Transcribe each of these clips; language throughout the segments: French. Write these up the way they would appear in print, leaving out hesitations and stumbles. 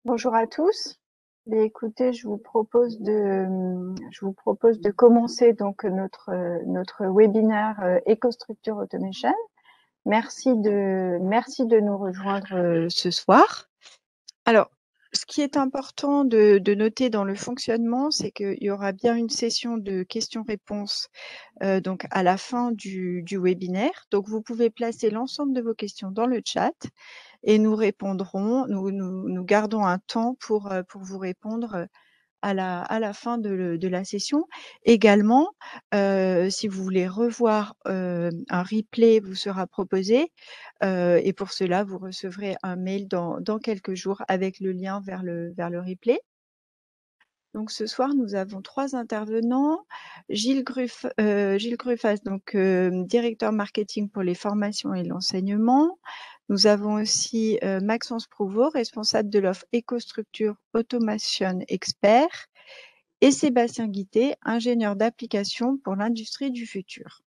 Bonjour à tous. Écoutez, je vous propose de commencer donc notre webinaire EcoStructure Automation. Merci de nous rejoindre ce soir. Alors, ce qui est important de noter dans le fonctionnement, c'est qu'il y aura bien une session de questions-réponses donc à la fin du webinaire. Donc, vous pouvez placer l'ensemble de vos questions dans le chat et nous répondrons, nous gardons un temps pour vous répondre à la fin de la session. Également, si vous voulez revoir un replay vous sera proposé et pour cela, vous recevrez un mail dans quelques jours avec le lien vers le replay. Donc ce soir, nous avons 3 intervenants. Gilles Gruffas, donc directeur marketing pour les formations et l'enseignement. Nous avons aussi Maxence Prouveau, responsable de l'offre EcoStructure Automation Expert, et Sébastien Guittet, ingénieur d'application pour l'industrie du futur.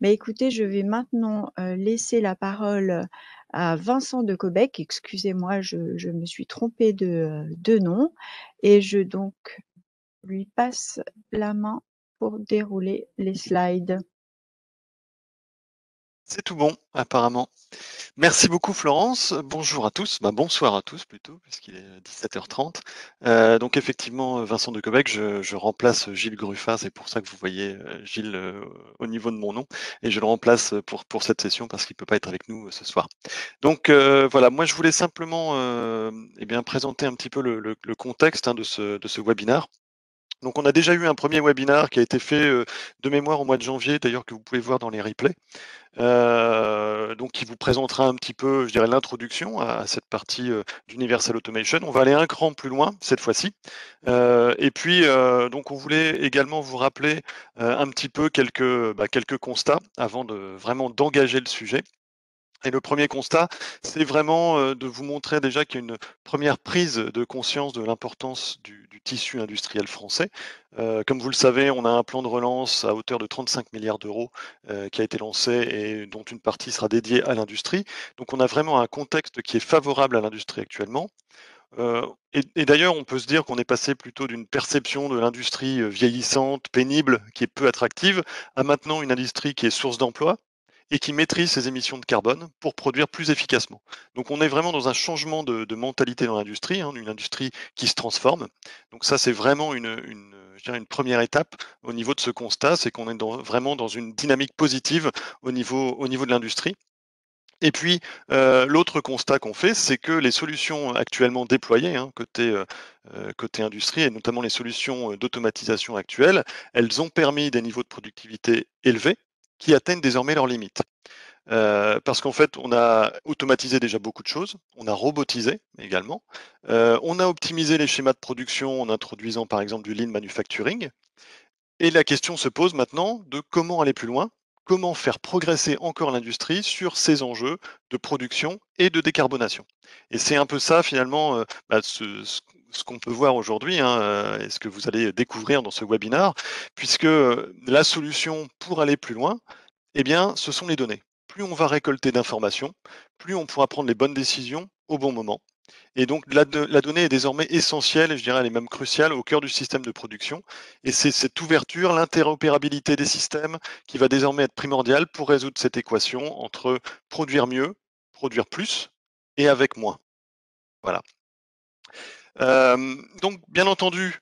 Mais écoutez, je vais maintenant laisser la parole à Vincent de Cobec. Excusez-moi, je me suis trompée de nom. Et je donc lui passe la main pour dérouler les slides. C'est tout bon, apparemment. Merci beaucoup, Florence. Bonjour à tous, bonsoir à tous plutôt, puisqu'il est 17h30. Donc effectivement, Vincent de Cobec, je remplace Gilles Gruffat, c'est pour ça que vous voyez Gilles au niveau de mon nom, et je le remplace pour cette session parce qu'il ne peut pas être avec nous ce soir. Donc voilà, moi je voulais simplement présenter un petit peu le contexte de ce webinaire. Donc on a déjà eu un premier webinaire qui a été fait de mémoire au mois de janvier, d'ailleurs que vous pouvez voir dans les replays. Donc qui vous présentera un petit peu, je dirais, l'introduction à cette partie d'Universal Automation. On va aller un cran plus loin cette fois-ci. Et puis, donc on voulait également vous rappeler un petit peu quelques constats avant de vraiment d'engager le sujet. Et le premier constat, c'est vraiment de vous montrer déjà qu'il y a une première prise de conscience de l'importance du tissu industriel français. Comme vous le savez, on a un plan de relance à hauteur de 35 milliards d'euros qui a été lancé et dont une partie sera dédiée à l'industrie. Donc on a vraiment un contexte qui est favorable à l'industrie actuellement. Et d'ailleurs, on peut se dire qu'on est passé plutôt d'une perception de l'industrie vieillissante, pénible, qui est peu attractive, à maintenant une industrie qui est source d'emploi et qui maîtrise ses émissions de carbone pour produire plus efficacement. Donc on est vraiment dans un changement de mentalité dans l'industrie, une industrie qui se transforme. Donc ça, c'est vraiment je dirais une première étape au niveau de ce constat, c'est qu'on est vraiment dans une dynamique positive au niveau de l'industrie. Et puis, l'autre constat qu'on fait, c'est que les solutions actuellement déployées, côté industrie et notamment les solutions, d'automatisation actuelles, elles ont permis des niveaux de productivité élevés qui atteignent désormais leurs limites. Parce qu'en fait, on a automatisé déjà beaucoup de choses, on a robotisé également, on a optimisé les schémas de production en introduisant par exemple du lean manufacturing. Et la question se pose maintenant de comment aller plus loin, comment faire progresser encore l'industrie sur ces enjeux de production et de décarbonation. Et c'est un peu ça finalement ce qu'on peut voir aujourd'hui et ce que vous allez découvrir dans ce webinaire, puisque la solution pour aller plus loin, eh bien, ce sont les données. Plus on va récolter d'informations, plus on pourra prendre les bonnes décisions au bon moment. Et donc la donnée est désormais essentielle, et je dirais elle est même cruciale au cœur du système de production. Et c'est cette ouverture, l'interopérabilité des systèmes qui va désormais être primordiale pour résoudre cette équation entre produire mieux, produire plus et avec moins. Voilà. Donc bien entendu,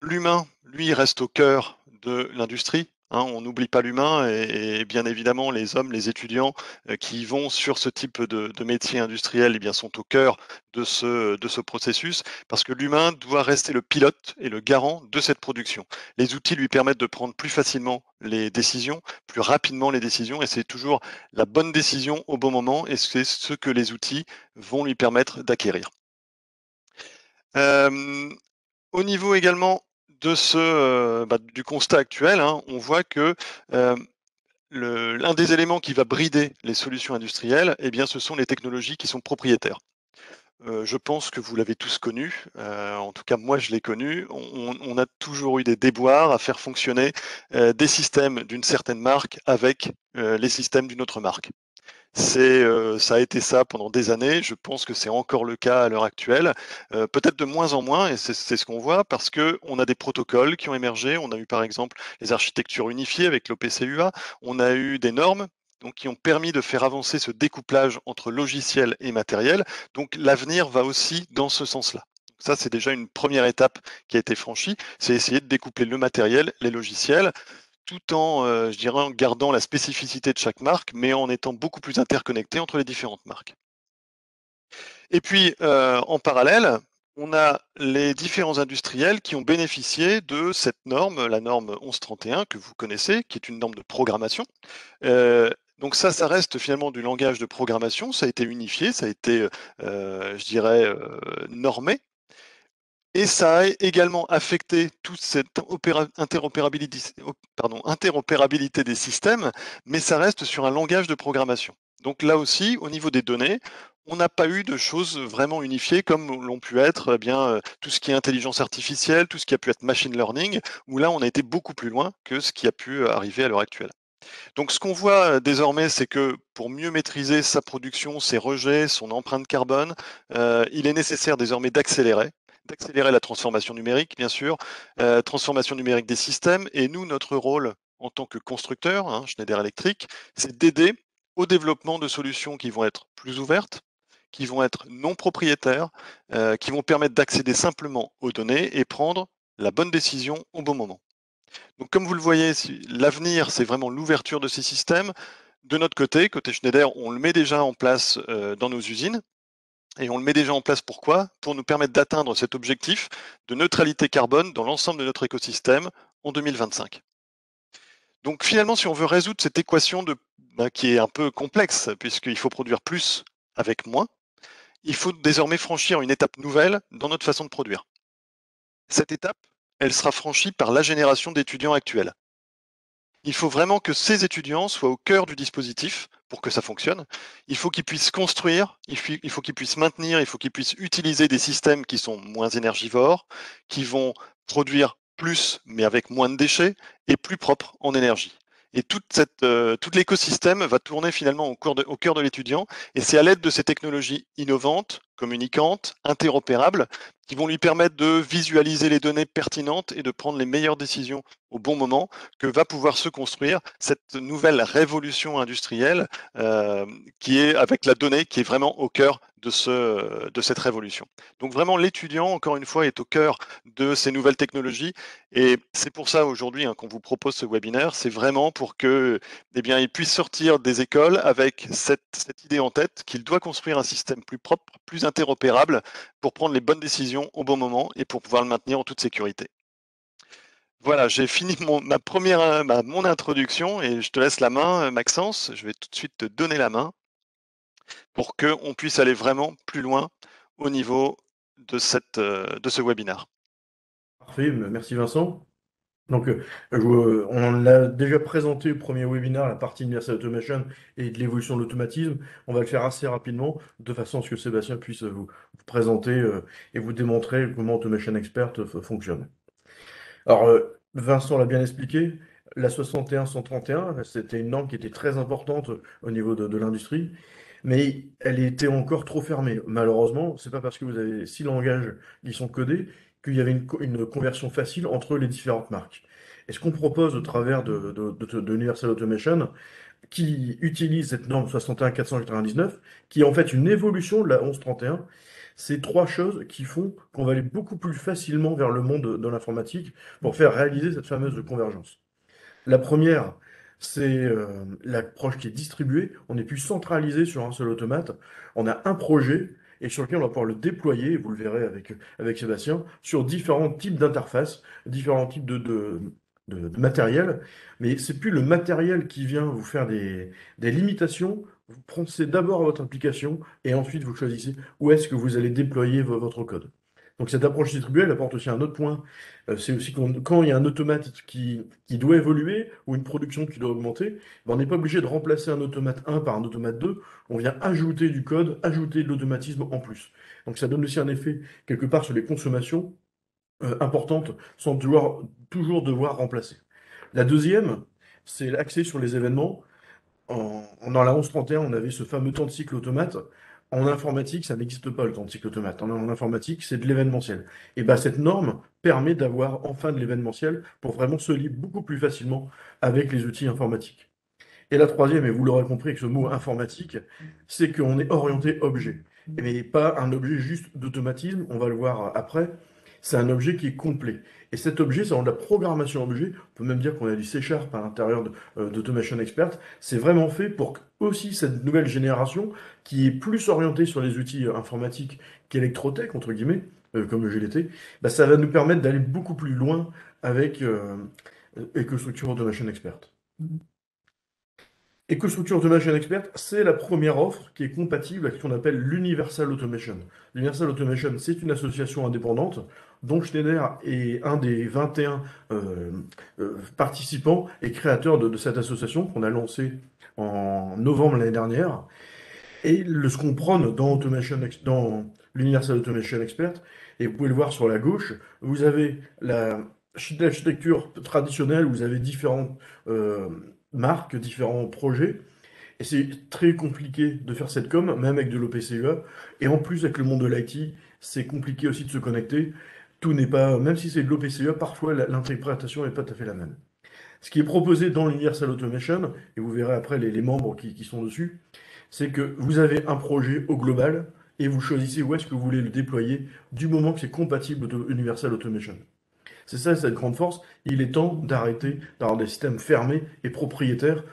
l'humain, lui, reste au cœur de l'industrie. On n'oublie pas l'humain et bien évidemment les hommes, les étudiants qui vont sur ce type de métier industriel, eh bien, sont au cœur de ce processus parce que l'humain doit rester le pilote et le garant de cette production. Les outils lui permettent de prendre plus facilement les décisions, plus rapidement les décisions et c'est toujours la bonne décision au bon moment et c'est ce que les outils vont lui permettre d'acquérir. Euh, Au niveau également de du constat actuel, on voit que euh, l'un des éléments qui va brider les solutions industrielles, eh bien, ce sont les technologies qui sont propriétaires. Je pense que vous l'avez tous connu, en tout cas moi je l'ai connu. On a toujours eu des déboires à faire fonctionner des systèmes d'une certaine marque avec les systèmes d'une autre marque. Ça a été ça pendant des années. Je pense que c'est encore le cas à l'heure actuelle. Peut-être de moins en moins, et c'est ce qu'on voit, parce que on a des protocoles qui ont émergé. On a eu par exemple les architectures unifiées avec l'OPCUA. On a eu des normes donc, qui ont permis de faire avancer ce découplage entre logiciel et matériel. Donc l'avenir va aussi dans ce sens-là. Ça, c'est déjà une première étape qui a été franchie, c'est essayer de découpler le matériel, les logiciels, tout en, je dirais, en gardant la spécificité de chaque marque, mais en étant beaucoup plus interconnecté entre les différentes marques. Et puis, en parallèle, on a les différents industriels qui ont bénéficié de cette norme, la norme 1131 que vous connaissez, qui est une norme de programmation. Donc ça reste finalement du langage de programmation, ça a été unifié, ça a été, je dirais, normé. Et ça a également affecté toute cette interopérabilité des systèmes, mais ça reste sur un langage de programmation. Donc là aussi, au niveau des données, on n'a pas eu de choses vraiment unifiées comme l'ont pu être tout ce qui est intelligence artificielle, tout ce qui a pu être machine learning, où là on a été beaucoup plus loin que ce qui a pu arriver à l'heure actuelle. Donc ce qu'on voit désormais, c'est que pour mieux maîtriser sa production, ses rejets, son empreinte carbone, il est nécessaire désormais d'accélérer la transformation numérique, bien sûr, transformation numérique des systèmes. Et nous, notre rôle en tant que constructeur, Schneider Electric, c'est d'aider au développement de solutions qui vont être plus ouvertes, qui vont être non propriétaires, qui vont permettre d'accéder simplement aux données et prendre la bonne décision au bon moment. Donc, comme vous le voyez, l'avenir, c'est vraiment l'ouverture de ces systèmes. De notre côté, côté Schneider, on le met déjà en place dans nos usines. Et on le met déjà en place pourquoi? Pour nous permettre d'atteindre cet objectif de neutralité carbone dans l'ensemble de notre écosystème en 2025. Donc finalement, si on veut résoudre cette équation qui est un peu complexe, puisqu'il faut produire plus avec moins, il faut désormais franchir une étape nouvelle dans notre façon de produire. Cette étape, elle sera franchie par la génération d'étudiants actuels. Il faut vraiment que ces étudiants soient au cœur du dispositif pour que ça fonctionne. Il faut qu'ils puissent construire, il faut qu'ils puissent maintenir, il faut qu'ils puissent utiliser des systèmes qui sont moins énergivores, qui vont produire plus mais avec moins de déchets et plus propres en énergie. Et tout l'écosystème va tourner finalement au cœur de l'étudiant. Et c'est à l'aide de ces technologies innovantes, communicantes, interopérables, qui vont lui permettre de visualiser les données pertinentes et de prendre les meilleures décisions au bon moment, que va pouvoir se construire cette nouvelle révolution industrielle qui est avec la donnée qui est vraiment au cœur de cette révolution. Donc vraiment, l'étudiant, encore une fois, est au cœur de ces nouvelles technologies et c'est pour ça aujourd'hui qu'on vous propose ce webinaire, c'est vraiment pour que, il puisse sortir des écoles avec cette idée en tête qu'il doit construire un système plus propre, plus interopérable pour prendre les bonnes décisions au bon moment et pour pouvoir le maintenir en toute sécurité. Voilà, j'ai fini mon introduction et je te laisse la main, Maxence. Je vais tout de suite te donner la main pour qu'on puisse aller vraiment plus loin au niveau de ce webinaire. Parfait, merci Vincent. Donc, on l'a déjà présenté au premier webinaire, la partie Universal Automation et de l'évolution de l'automatisme. On va le faire assez rapidement, de façon à ce que Sébastien puisse vous présenter et vous démontrer comment Automation Expert fonctionne. Alors, Vincent l'a bien expliqué, la 61-131, c'était une norme qui était très importante au niveau de l'industrie, mais elle était encore trop fermée. Malheureusement, c'est pas parce que vous avez 6 langages qui sont codés qu'il y avait une conversion facile entre les différentes marques. Et ce qu'on propose au travers de Universal Automation, qui utilise cette norme 61499, qui est en fait une évolution de la 1131, c'est 3 choses qui font qu'on va aller beaucoup plus facilement vers le monde de l'informatique pour faire réaliser cette fameuse convergence. La première, c'est l'approche qui est distribuée. On n'est plus centralisé sur un seul automate. On a un projet et sur lequel on va pouvoir le déployer, vous le verrez avec Sébastien, sur différents types d'interfaces, différents types de matériel. Mais c'est plus le matériel qui vient vous faire des limitations. Vous pensez d'abord à votre application et ensuite vous choisissez où est-ce que vous allez déployer votre code. Donc cette approche distribuée, elle apporte aussi un autre point. C'est aussi quand il y a un automate qui doit évoluer ou une production qui doit augmenter, ben, on n'est pas obligé de remplacer un automate 1 par un automate 2. On vient ajouter du code, ajouter de l'automatisme en plus. Donc ça donne aussi un effet quelque part sur les consommations importantes sans toujours devoir remplacer. La deuxième, c'est l'accès sur les événements. dans la 1131, on avait ce fameux temps de cycle automate. En informatique, ça n'existe pas le temps de cycle automate. En informatique, c'est de l'événementiel. Et ben, cette norme permet d'avoir enfin de l'événementiel pour vraiment se lier beaucoup plus facilement avec les outils informatiques. Et la troisième, et vous l'aurez compris avec ce mot informatique, c'est qu'on est orienté objet. Mais pas un objet juste d'automatisme, on va le voir après, c'est un objet qui est complet. Et cet objet, c'est dans la programmation objet, on peut même dire qu'on a du C# à l'intérieur d'Automation Expert, c'est vraiment fait pour que aussi cette nouvelle génération, qui est plus orientée sur les outils informatiques qu'électrotech, entre guillemets, comme le GLT, bah, ça va nous permettre d'aller beaucoup plus loin avec EcoStruxure Automation Expert. EcoStruxure Automation Expert, c'est la première offre qui est compatible avec ce qu'on appelle l'Universal Automation. L'Universal Automation, c'est une association indépendante dont Schneider est un des 21 participants et créateurs de cette association qu'on a lancée en novembre l'année dernière. Et ce qu'on prône dans l'Universal Automation Expert, et vous pouvez le voir sur la gauche, vous avez l'architecture traditionnelle, vous avez différentes marques, différents projets, et c'est très compliqué de faire cette com, même avec de l'OPCUA, et en plus avec le monde de l'IT, c'est compliqué aussi de se connecter. Tout n'est pas, même si c'est de l'OPCUA, parfois l'interprétation n'est pas tout à fait la même. Ce qui est proposé dans l'Universal Automation, et vous verrez après les membres qui sont dessus, c'est que vous avez un projet au global et vous choisissez où est-ce que vous voulez le déployer du moment que c'est compatible de Universal Automation. C'est ça cette grande force. Il est temps d'arrêter d'avoir des systèmes fermés et propriétaires.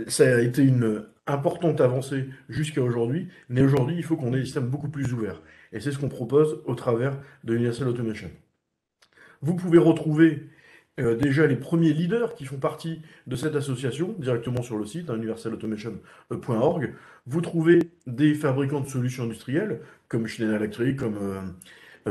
Ça a été une importante avancée jusqu'à aujourd'hui, mais aujourd'hui, il faut qu'on ait des systèmes beaucoup plus ouverts. Et c'est ce qu'on propose au travers de Universal Automation. Vous pouvez retrouver déjà les premiers leaders qui font partie de cette association directement sur le site, universalautomation.org. Vous trouvez des fabricants de solutions industrielles comme Schneider Electric, comme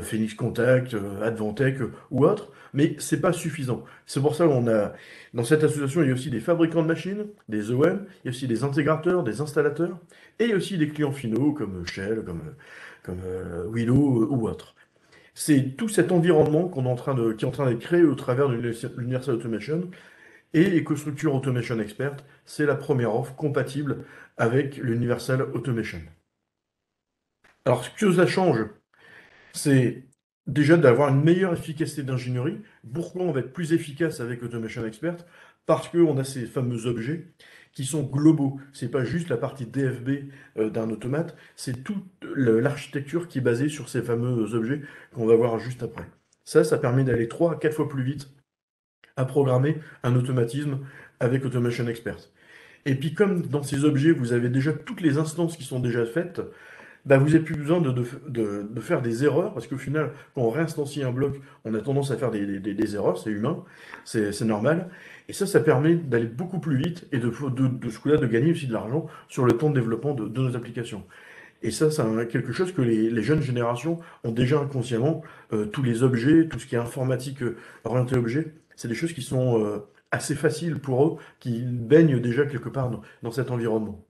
Phoenix Contact, Advantech ou autres, mais c'est pas suffisant. C'est pour ça qu'on a, dans cette association, il y a aussi des fabricants de machines, des OEM, il y a aussi des intégrateurs, des installateurs, et aussi des clients finaux comme Shell, comme Willow ou autres. C'est tout cet environnement qui est en train d'être créé au travers de l'Universal Automation et EcoStruxure Automation Expert, c'est la première offre compatible avec l'Universal Automation. Alors, ce que ça change, c'est déjà d'avoir une meilleure efficacité d'ingénierie. Pourquoi on va être plus efficace avec Automation Expert? Parce qu'on a ces fameux objets qui sont globaux. C'est pas juste la partie DFB d'un automate, c'est toute l'architecture qui est basée sur ces fameux objets qu'on va voir juste après. Ça permet d'aller 3 à 4 fois plus vite à programmer un automatisme avec Automation Expert. Et puis comme dans ces objets, vous avez déjà toutes les instances qui sont déjà faites, bah, vous n'avez plus besoin de faire des erreurs, parce qu'au final, quand on réinstancie un bloc, on a tendance à faire des erreurs, c'est humain, c'est normal. Et ça permet d'aller beaucoup plus vite et de ce coup-là, de gagner aussi de l'argent sur le temps de développement de nos applications. Et ça, c'est quelque chose que les jeunes générations ont déjà inconsciemment. Tous les objets, tout ce qui est informatique orienté objet, c'est des choses qui sont assez faciles pour eux, qui baignent déjà quelque part dans cet environnement.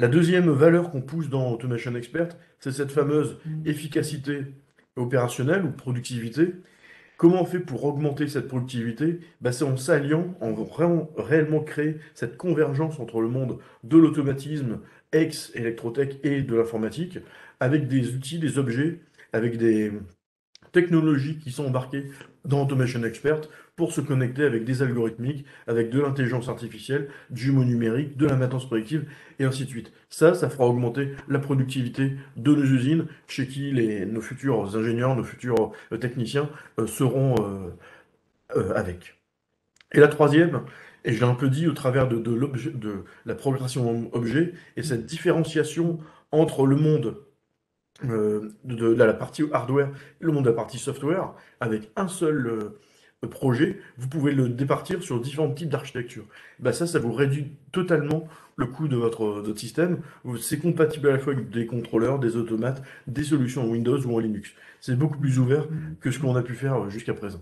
La deuxième valeur qu'on pousse dans Automation Expert, c'est cette fameuse efficacité opérationnelle ou productivité. Comment on fait pour augmenter cette productivité? Bah, c'est en s'alliant, en réellement créer cette convergence entre le monde de l'automatisme, ex-électrotech et de l'informatique, avec des outils, des objets, avec des technologies qui sont embarquées dans Automation Expert pour se connecter avec des algorithmiques, avec de l'intelligence artificielle, du jumeau numérique, de la maintenance prédictive, et ainsi de suite. Ça fera augmenter la productivité de nos usines, chez qui nos futurs ingénieurs, nos futurs techniciens seront avec. Et la troisième, et je l'ai un peu dit au travers de la progression objet, et cette différenciation entre le monde de la partie hardware et le monde de la partie software, avec un seul projet, vous pouvez le départir sur différents types d'architecture. Bah ça vous réduit totalement le coût de votre système. C'est compatible à la fois avec des contrôleurs, des automates, des solutions en Windows ou en Linux. C'est beaucoup plus ouvert que ce qu'on a pu faire jusqu'à présent.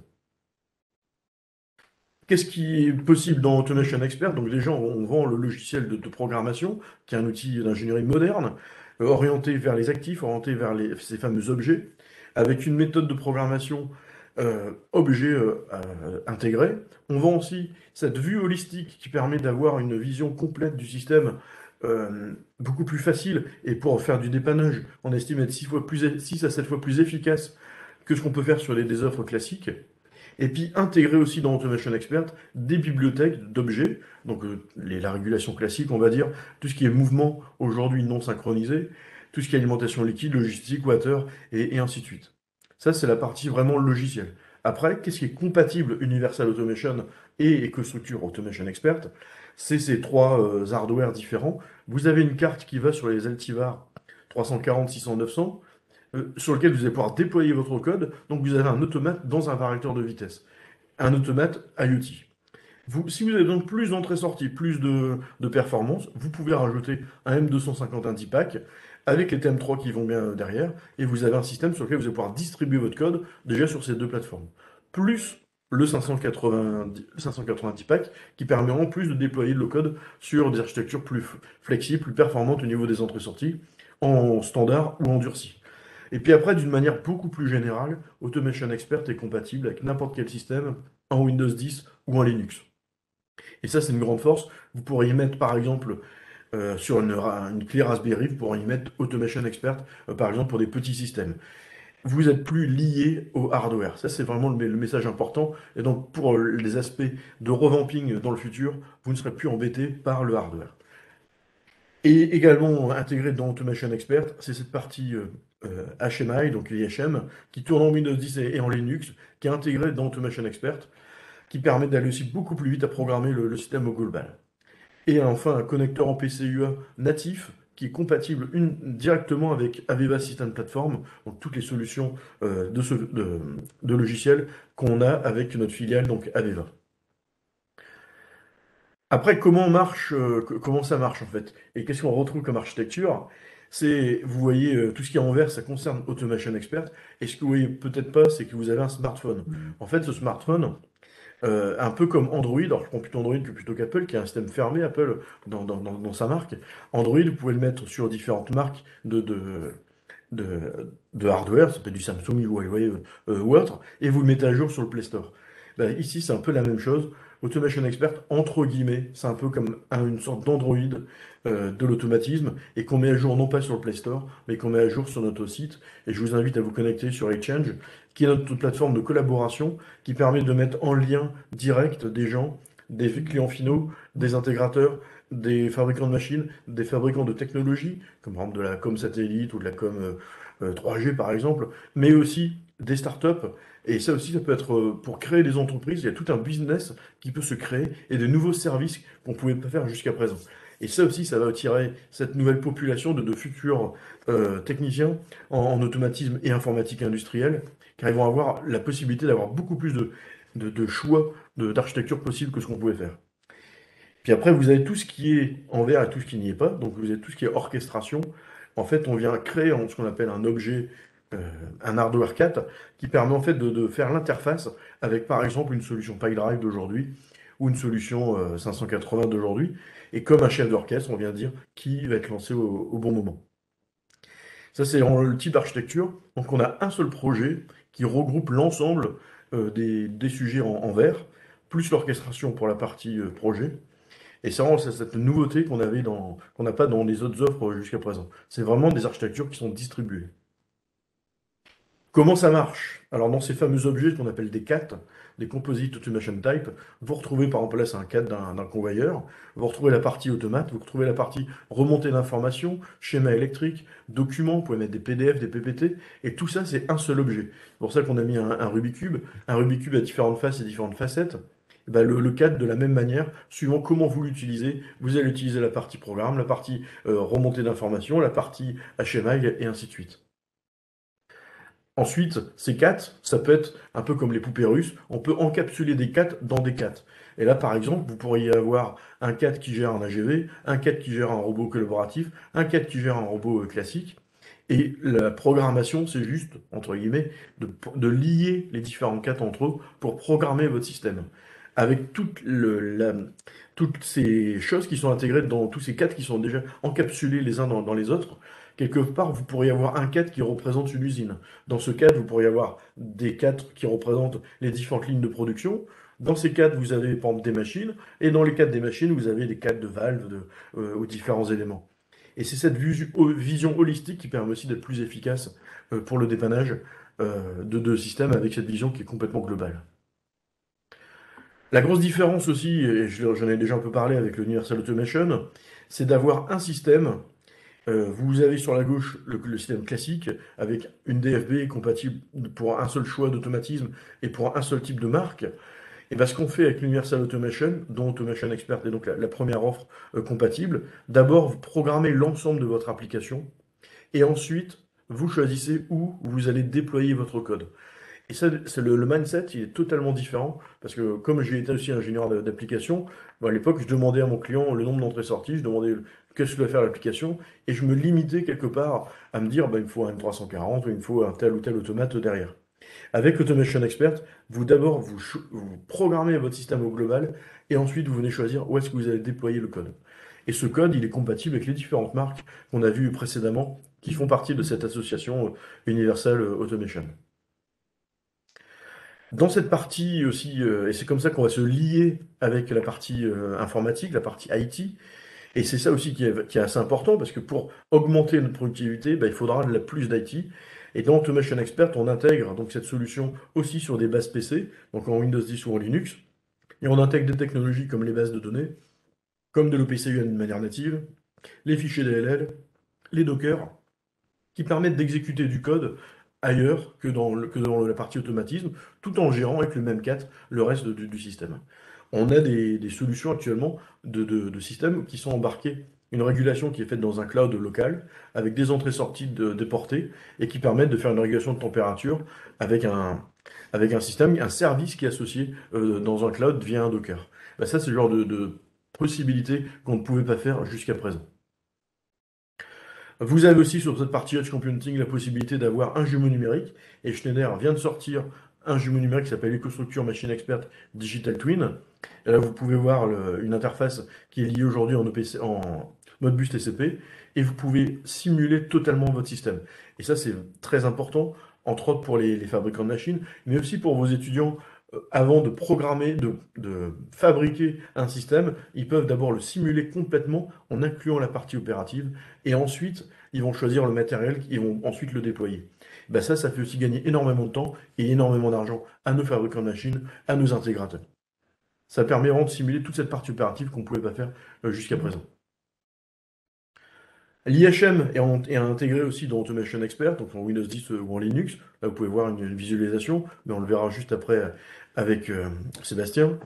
Qu'est-ce qui est possible dans Automation Expert? Donc déjà, on vend le logiciel de programmation, qui est un outil d'ingénierie moderne, orienté vers les actifs, orienté vers ces fameux objets, avec une méthode de programmation objets intégrés. On vend aussi cette vue holistique qui permet d'avoir une vision complète du système beaucoup plus facile. Et pour faire du dépannage, on estime être 6 à 7 fois plus efficace que ce qu'on peut faire sur des offres classiques. Et puis intégrer aussi dans Automation Expert des bibliothèques d'objets, donc la régulation classique, on va dire, tout ce qui est mouvement aujourd'hui non synchronisé, tout ce qui est alimentation liquide, logistique, water, et ainsi de suite. Ça, c'est la partie vraiment logicielle. Après, qu'est-ce qui est compatible Universal Automation et EcoStruxure Automation Expert? C'est ces trois hardware différents. Vous avez une carte qui va sur les Altivar 340, 600, 900 sur lequel vous allez pouvoir déployer votre code. Donc vous avez un automate dans un variateur de vitesse, un automate IoT. Si vous avez donc plus d'entrée-sortie, plus de performance, vous pouvez rajouter un M250 Intipack avec les TM3 qui vont bien derrière, et vous avez un système sur lequel vous allez pouvoir distribuer votre code déjà sur ces deux plateformes. Plus le 580 Intipack qui permet en plus de déployer le code sur des architectures plus flexibles, plus performantes au niveau des entrées-sorties, en standard ou endurci. Et puis après, d'une manière beaucoup plus générale, Automation Expert est compatible avec n'importe quel système en Windows 10 ou en Linux. Et ça, c'est une grande force. Vous pourrez y mettre, par exemple, sur une clé Raspberry, vous pourrez y mettre Automation Expert, par exemple, pour des petits systèmes. Vous n'êtes plus lié au hardware. Ça, c'est vraiment le message important. Et donc, pour les aspects de revamping dans le futur, vous ne serez plus embêté par le hardware. Et également intégré dans Automation Expert, c'est cette partie HMI, donc l'IHM, qui tourne en Windows 10 et en Linux, qui est intégrée dans Automation Expert, qui permet d'aller aussi beaucoup plus vite à programmer le système au global. Et enfin, un connecteur en PCUA natif, qui est compatible directement avec Aveva System Platform, donc toutes les solutions de logiciels qu'on a avec notre filiale, donc Aveva. Après, comment ça marche en fait? Et qu'est-ce qu'on retrouve comme architecture? Vous voyez, tout ce qui est en vert, ça concerne Automation Expert. Et ce que vous voyez peut-être pas, c'est que vous avez un smartphone. En fait, ce smartphone, un peu comme Android, alors je prends plutôt Android que plutôt qu'Apple, qui est un système fermé, Apple, dans sa marque. Android, vous pouvez le mettre sur différentes marques de hardware, ça peut être du Samsung, Huawei ou autre, et vous le mettez à jour sur le Play Store. Ben, ici, c'est un peu la même chose. Automation Expert, entre guillemets, c'est un peu comme une sorte d'Android de l'automatisme et qu'on met à jour non pas sur le Play Store, mais qu'on met à jour sur notre site. Et je vous invite à vous connecter sur Exchange, qui est notre plateforme de collaboration qui permet de mettre en lien direct des gens, des clients finaux, des intégrateurs, des fabricants de machines, des fabricants de technologies, comme par exemple de la com satellite ou de la com 3G par exemple, mais aussi des startups. Et ça aussi, ça peut être pour créer des entreprises, il y a tout un business qui peut se créer et de nouveaux services qu'on ne pouvait pas faire jusqu'à présent. Et ça aussi, ça va attirer cette nouvelle population de futurs techniciens en automatisme et informatique industrielle, car ils vont avoir la possibilité d'avoir beaucoup plus de choix d'architecture possible que ce qu'on pouvait faire. Puis après, vous avez tout ce qui est en vert et tout ce qui n'y est pas. Donc vous avez tout ce qui est orchestration. En fait, on vient créer ce qu'on appelle un objet, un hardware 4, qui permet en fait de faire l'interface avec par exemple une solution PyDrive d'aujourd'hui ou une solution 580 d'aujourd'hui. Et comme un chef d'orchestre, on vient dire qui va être lancé au bon moment. Ça, c'est le type d'architecture. Donc on a un seul projet qui regroupe l'ensemble des sujets en vert, plus l'orchestration pour la partie projet. Et c'est vraiment cette nouveauté qu'on n'a pas dans les autres offres jusqu'à présent. C'est vraiment des architectures qui sont distribuées. Comment ça marche? Alors dans ces fameux objets qu'on appelle des CAT, des Composite Automation Type, vous retrouvez par exemple là c'est un CAT d'un convoyeur, vous retrouvez la partie automate, vous retrouvez la partie remontée d'informations, schéma électrique, documents, vous pouvez mettre des PDF, des PPT, et tout ça c'est un seul objet. C'est pour ça qu'on a mis un Rubik's Cube. Un Rubik's Cube a différentes faces et différentes facettes. Et ben, le CAT de la même manière, suivant comment vous l'utilisez, vous allez utiliser la partie programme, la partie remontée d'informations, la partie HMI et ainsi de suite. Ensuite, ces 4, ça peut être un peu comme les poupées russes, on peut encapsuler des 4 dans des 4. Et là, par exemple, vous pourriez avoir un 4 qui gère un AGV, un 4 qui gère un robot collaboratif, un 4 qui gère un robot classique. Et la programmation, c'est juste, entre guillemets, de lier les différents 4 entre eux pour programmer votre système. avec toutes ces choses qui sont intégrées dans tous ces cadres qui sont déjà encapsulés les uns dans les autres. Quelque part, vous pourriez avoir un cadre qui représente une usine. Dans ce cadre, vous pourriez avoir des cadres qui représentent les différentes lignes de production. Dans ces cadres, vous avez par exemple des machines, et dans les cadres des machines, vous avez des cadres de valves aux différents éléments. Et c'est cette vision holistique qui permet aussi d'être plus efficace pour le dépannage de systèmes avec cette vision qui est complètement globale. La grosse différence aussi, et j'en ai déjà un peu parlé avec l'Universal Automation, c'est d'avoir un système. Vous avez sur la gauche le système classique avec une DFB compatible pour un seul choix d'automatisme et pour un seul type de marque. Et bien, ce qu'on fait avec l'Universal Automation, dont Automation Expert est donc la première offre compatible, d'abord vous programmez l'ensemble de votre application et ensuite vous choisissez où vous allez déployer votre code. Et ça, c'est le mindset, il est totalement différent parce que comme j'ai été aussi ingénieur d'application, à l'époque, je demandais à mon client le nombre d'entrées-sorties, je demandais qu'est-ce que doit faire l'application et je me limitais quelque part à me dire il me faut un M340 ou il me faut un tel ou tel automate derrière. Avec Automation Expert, d'abord vous programmez votre système au global et ensuite vous venez choisir où est-ce que vous allez déployer le code. Et ce code, il est compatible avec les différentes marques qu'on a vues précédemment qui font partie de cette association Universal Automation. Dans cette partie aussi, et c'est comme ça qu'on va se lier avec la partie informatique, la partie IT, et c'est ça aussi qui est assez important, parce que pour augmenter notre productivité, il faudra plus d'IT. Et dans Automation Expert, on intègre donc cette solution aussi sur des bases PC, donc en Windows 10 ou en Linux, et on intègre des technologies comme les bases de données, comme de l'OPCUN de manière native, les fichiers DLL, les Docker, qui permettent d'exécuter du code ailleurs que dans la partie automatisme, tout en gérant avec le même CAT le reste du système. On a des solutions actuellement de systèmes qui sont embarqués, une régulation qui est faite dans un cloud local, avec des entrées-sorties déportées, et qui permettent de faire une régulation de température avec un système, un service qui est associé dans un cloud via un Docker. Ça, c'est le genre de possibilité qu'on ne pouvait pas faire jusqu'à présent. Vous avez aussi sur cette partie Edge Computing la possibilité d'avoir un jumeau numérique. Et Schneider vient de sortir un jumeau numérique qui s'appelle EcoStruxure Machine Expert Digital Twin. Et là, vous pouvez voir une interface qui est liée aujourd'hui en Modbus TCP. Et vous pouvez simuler totalement votre système. Et ça, c'est très important, entre autres pour les fabricants de machines, mais aussi pour vos étudiants. Avant de programmer, de fabriquer un système, ils peuvent d'abord le simuler complètement en incluant la partie opérative et ensuite ils vont choisir le matériel, ils vont ensuite le déployer. Ça fait aussi gagner énormément de temps et énormément d'argent à nos fabricants de machines, à nos intégrateurs. Ça permet vraiment de simuler toute cette partie opérative qu'on ne pouvait pas faire jusqu'à présent. L'IHM est intégré aussi dans Automation Expert, donc en Windows 10 ou en Linux. Là, vous pouvez voir une visualisation, mais on le verra juste après avec Sébastien.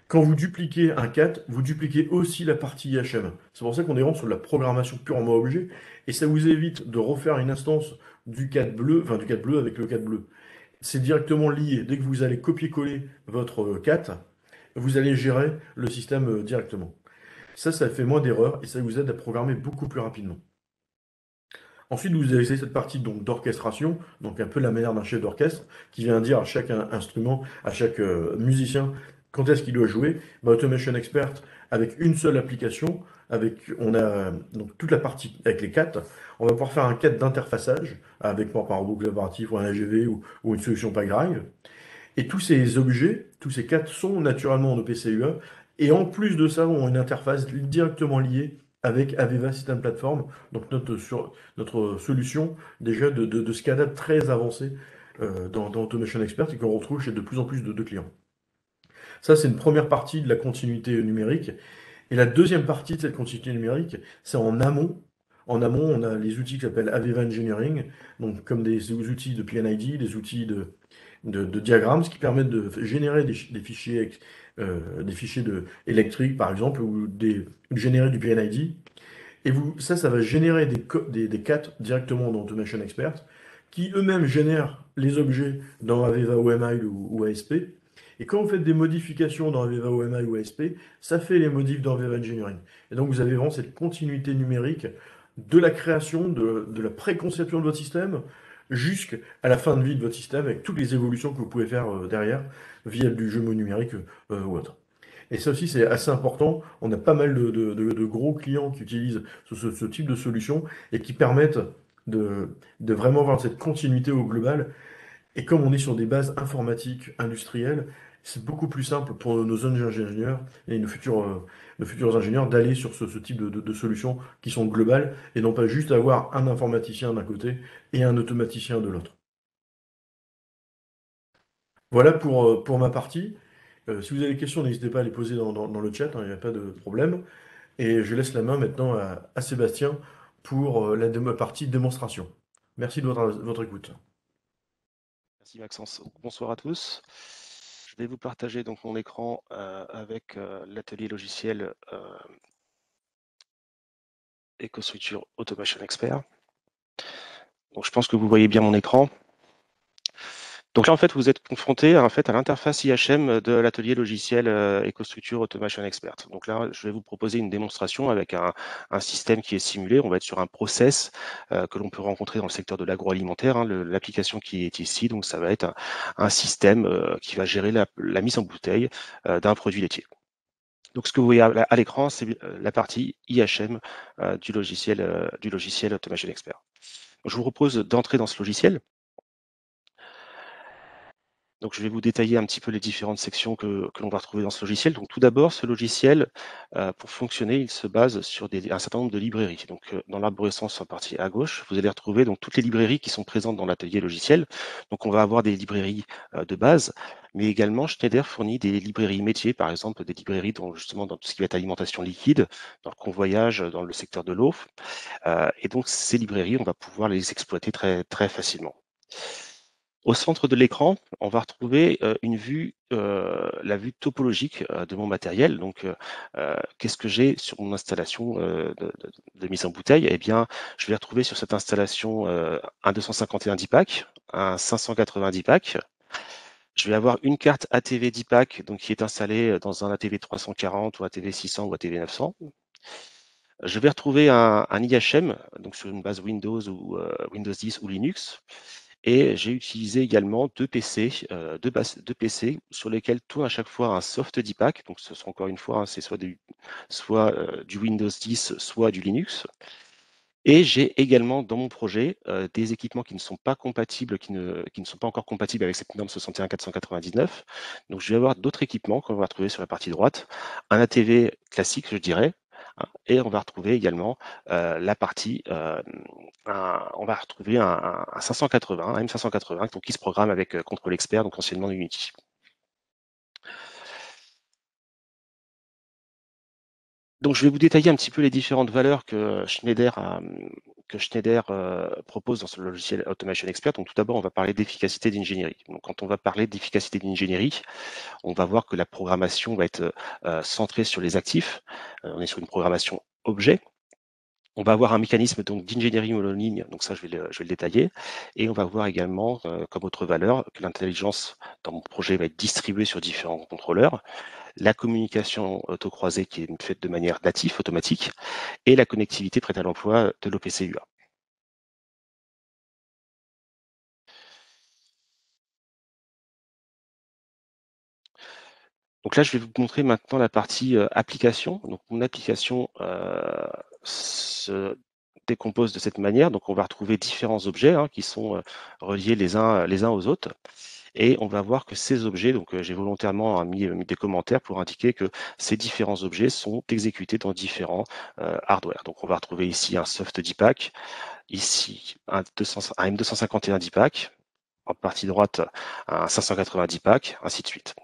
Quand vous dupliquez un CAT, vous dupliquez aussi la partie IHM. C'est pour ça qu'on est vraiment sur de la programmation purement objet, et ça vous évite de refaire une instance du CAT bleu, enfin du CAT bleu avec le CAT bleu. C'est directement lié. Dès que vous allez copier-coller votre CAT, vous allez gérer le système directement. Ça fait moins d'erreurs et ça vous aide à programmer beaucoup plus rapidement. Ensuite, vous avez cette partie d'orchestration, donc un peu la manière d'un chef d'orchestre, qui vient dire à chaque instrument, à chaque musicien, quand est-ce qu'il doit jouer. Automation Expert, avec une seule application, on a donc toute la partie avec les CAT, on va pouvoir faire un CAT d'interfaçage, avec par un boucle collaboratif ou un AGV ou une solution PyDrive. Et tous ces objets, tous ces CAT sont naturellement en OPCUA, et en plus de ça, ont une interface directement liée avec Aveva System Platform, donc notre solution déjà de SCADA très avancée dans Automation Expert et qu'on retrouve chez de plus en plus de clients. Ça, c'est une première partie de la continuité numérique. Et la deuxième partie de cette continuité numérique, c'est en amont. En amont, on a les outils qui s'appellent Aveva Engineering, donc comme des outils de PNID, des outils de diagrammes, ce qui permettent de générer des fichiers électriques, par exemple, ou de générer du PNID. Et ça va générer des CAT directement dans Automation Expert, qui eux-mêmes génèrent les objets dans Aveva OMI ou ASP. Et quand vous faites des modifications dans Aveva OMI ou ASP, ça fait les modifs dans Aveva Engineering. Et donc vous avez vraiment cette continuité numérique de la création, de la préconception de votre système, jusqu'à la fin de vie de votre système avec toutes les évolutions que vous pouvez faire derrière via du jeu numérique ou autre. Et ça aussi, c'est assez important. On a pas mal de gros clients qui utilisent ce type de solution et qui permettent de vraiment avoir cette continuité au global. Et comme on est sur des bases informatiques, industrielles, c'est beaucoup plus simple pour nos jeunes ingénieurs et nos futurs ingénieurs d'aller sur ce type de solutions qui sont globales et non pas juste avoir un informaticien d'un côté et un automaticien de l'autre. Voilà pour ma partie. Si vous avez des questions, n'hésitez pas à les poser dans le chat, hein, il n'y a pas de problème. Et je laisse la main maintenant à Sébastien pour la partie démonstration. Merci de votre écoute. Merci Maxence. Bonsoir à tous. Je vais vous partager donc mon écran avec l'atelier logiciel EcoStruxure Automation Expert. Donc je pense que vous voyez bien mon écran. Donc là en fait vous êtes confronté à l'interface IHM de l'atelier logiciel EcoStruxure Automation Expert. Donc là je vais vous proposer une démonstration avec un système qui est simulé. On va être sur un process que l'on peut rencontrer dans le secteur de l'agroalimentaire. Hein, l'application qui est ici, donc ça va être un système qui va gérer la mise en bouteille d'un produit laitier. Donc ce que vous voyez à l'écran, c'est la partie IHM du logiciel Automation Expert. Je vous propose d'entrer dans ce logiciel. Donc, je vais vous détailler un petit peu les différentes sections que l'on va retrouver dans ce logiciel. Donc, tout d'abord, ce logiciel, pour fonctionner, il se base sur un certain nombre de librairies. Donc, dans l'arborescence en partie à gauche, vous allez retrouver donc toutes les librairies qui sont présentes dans l'atelier logiciel. Donc, on va avoir des librairies de base, mais également Schneider fournit des librairies métiers, par exemple des librairies justement dans tout ce qui va être alimentation liquide, dans le convoyage, dans le secteur de l'eau. Et donc, ces librairies, on va pouvoir les exploiter très, très facilement. Au centre de l'écran, on va retrouver la vue topologique de mon matériel. Donc, qu'est-ce que j'ai sur mon installation de mise en bouteille? Eh bien, je vais retrouver sur cette installation un 251 DIPAC, un 590 DIPAC. Je vais avoir une carte ATV DIPAC donc, qui est installée dans un ATV 340 ou ATV 600 ou ATV 900. Je vais retrouver un IHM, donc sur une base Windows ou Windows 10 ou Linux. Et j'ai utilisé également deux PC sur lesquels tourne à chaque fois un soft DIPAC. Donc, ce sont encore une fois, c'est soit du Windows 10, soit du Linux. Et j'ai également dans mon projet des équipements qui ne sont pas compatibles, qui ne sont pas encore compatibles avec cette norme 61499. Donc, je vais avoir d'autres équipements qu'on va retrouver sur la partie droite. Un ATV classique, je dirais. Hein, et on va retrouver également la partie, on va retrouver un 580, un M580, donc, qui se programme avec Control Expert, donc anciennement Unity. Donc, je vais vous détailler un petit peu les différentes valeurs que Schneider propose dans ce logiciel Automation Expert. Donc, tout d'abord, on va parler d'efficacité d'ingénierie. Donc, quand on va parler d'efficacité d'ingénierie, on va voir que la programmation va être centrée sur les actifs. On est sur une programmation objet. On va avoir un mécanisme donc d'ingénierie monoligne, donc ça je vais le détailler, et on va voir également comme autre valeur que l'intelligence dans mon projet va être distribuée sur différents contrôleurs, la communication autocroisée qui est faite de manière native, automatique, et la connectivité prête à l'emploi de l'OPC-UA. Donc là, je vais vous montrer maintenant la partie application. Donc mon application se décompose de cette manière. Donc on va retrouver différents objets qui sont reliés les uns aux autres. Et on va voir que ces objets, donc j'ai volontairement mis des commentaires pour indiquer que ces différents objets sont exécutés dans différents hardware. Donc on va retrouver ici un soft DIPAC, ici un M251 DIPAC, en partie droite un 590 DIPAC, ainsi de suite.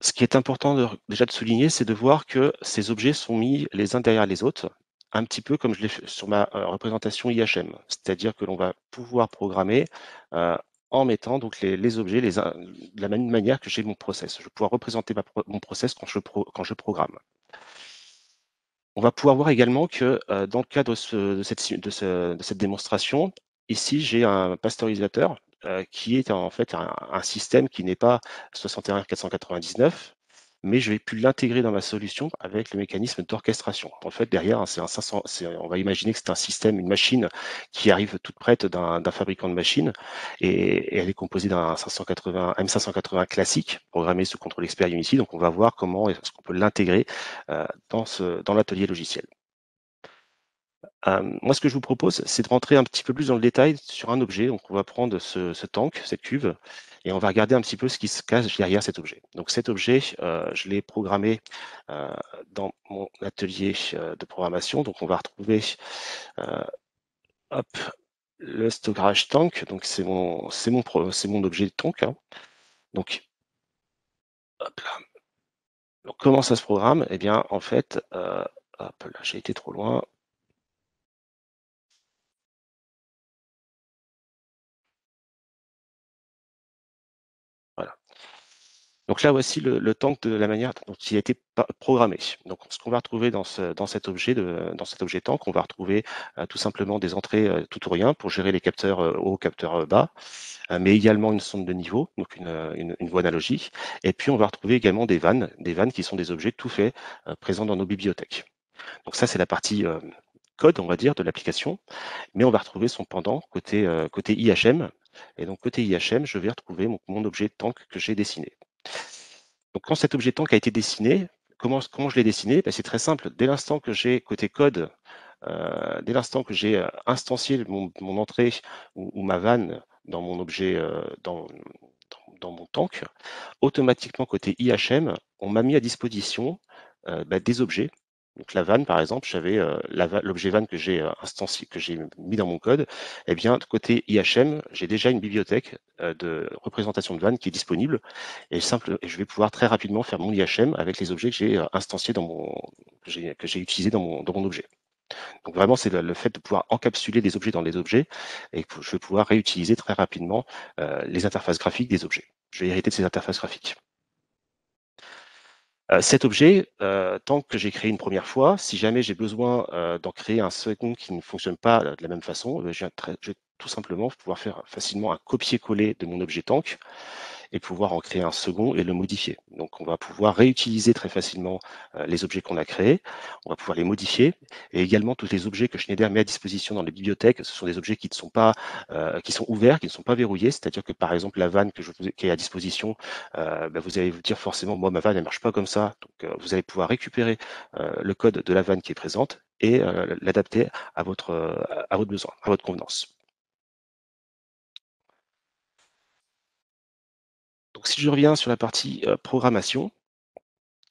Ce qui est important déjà de souligner, c'est de voir que ces objets sont mis les uns derrière les autres, un petit peu comme je l'ai fait sur ma représentation IHM. C'est-à-dire que l'on va pouvoir programmer en mettant donc les objets de la même manière que j'ai mon process. Je vais pouvoir représenter mon process quand je programme. On va pouvoir voir également que dans le cadre de cette démonstration, ici j'ai un pasteurisateur qui est en fait un système qui n'est pas 61499, mais je vais plus l'intégrer dans ma solution avec le mécanisme d'orchestration. En fait, derrière, hein, on va imaginer que c'est un système, une machine qui arrive toute prête d'un fabricant de machines, et elle est composée d'un M580 classique, programmé sous contrôle expert Unity. Donc, on va voir comment est-ce qu'on peut l'intégrer dans l'atelier logiciel. Moi, ce que je vous propose, c'est de rentrer un petit peu plus dans le détail sur un objet. Donc, on va prendre ce tank, cette cuve, et on va regarder un petit peu ce qui se cache derrière cet objet. Donc, cet objet, je l'ai programmé dans mon atelier de programmation. Donc, on va retrouver hop, le storage tank. Donc, c'est mon objet de tank, hein. Donc, hop là. Donc, comment ça se programme? Eh bien, en fait, hop là, j'ai été trop loin. Voilà. Donc là, voici le tank de la manière dont il a été programmé. Donc, ce qu'on va retrouver dans cet objet tank, on va retrouver tout simplement des entrées tout ou rien pour gérer les capteurs hauts, capteurs bas, mais également une sonde de niveau, donc une voie analogique. Et puis, on va retrouver également des vannes qui sont des objets tout faits présents dans nos bibliothèques. Donc ça, c'est la partie code, on va dire, de l'application. Mais on va retrouver son pendant côté IHM. Et donc, côté IHM, je vais retrouver mon objet tank que j'ai dessiné. Donc, quand cet objet tank a été dessiné, comment je l'ai dessiné? Ben, c'est très simple. Dès l'instant que j'ai côté code, dès l'instant que j'ai instancié mon entrée ou ma vanne dans mon objet, dans mon tank, automatiquement côté IHM, on m'a mis à disposition des objets. Donc la vanne, par exemple, j'avais l'objet vanne que j'ai instancié, que j'ai mis dans mon code. Eh bien, côté IHM, j'ai déjà une bibliothèque de représentation de vanne qui est disponible, et je vais pouvoir très rapidement faire mon IHM avec les objets que j'ai instanciés que j'ai utilisés dans mon objet. Donc vraiment, c'est le fait de pouvoir encapsuler des objets dans des objets, et que je vais pouvoir réutiliser très rapidement les interfaces graphiques des objets. Je vais hériter de ces interfaces graphiques. Cet objet, tant que j'ai créé une première fois, si jamais j'ai besoin d'en créer un second qui ne fonctionne pas de la même façon, je vais tout simplement pouvoir faire facilement un copier-coller de mon objet tank et pouvoir en créer un second et le modifier. Donc on va pouvoir réutiliser très facilement les objets qu'on a créés, on va pouvoir les modifier, et également tous les objets que Schneider met à disposition dans les bibliothèques, ce sont des objets qui ne sont pas, qui sont ouverts, qui ne sont pas verrouillés, c'est-à-dire que par exemple la vanne qui est à disposition, vous allez vous dire forcément, moi ma vanne elle marche pas comme ça, donc vous allez pouvoir récupérer le code de la vanne qui est présente et l'adapter à votre besoin, à votre convenance. Donc si je reviens sur la partie programmation,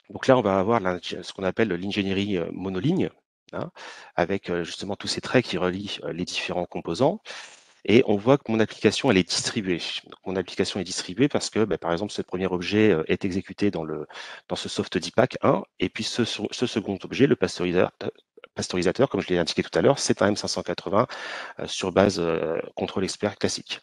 donc là on va avoir ce qu'on appelle l'ingénierie monoligne, hein, avec justement tous ces traits qui relient les différents composants. Et on voit que mon application, elle est distribuée. Donc, mon application est distribuée parce que, par exemple, ce premier objet est exécuté dans ce soft DPAC 1, et puis ce second objet, le pasteurisateur, comme je l'ai indiqué tout à l'heure, c'est un M580 sur base contrôle expert classique.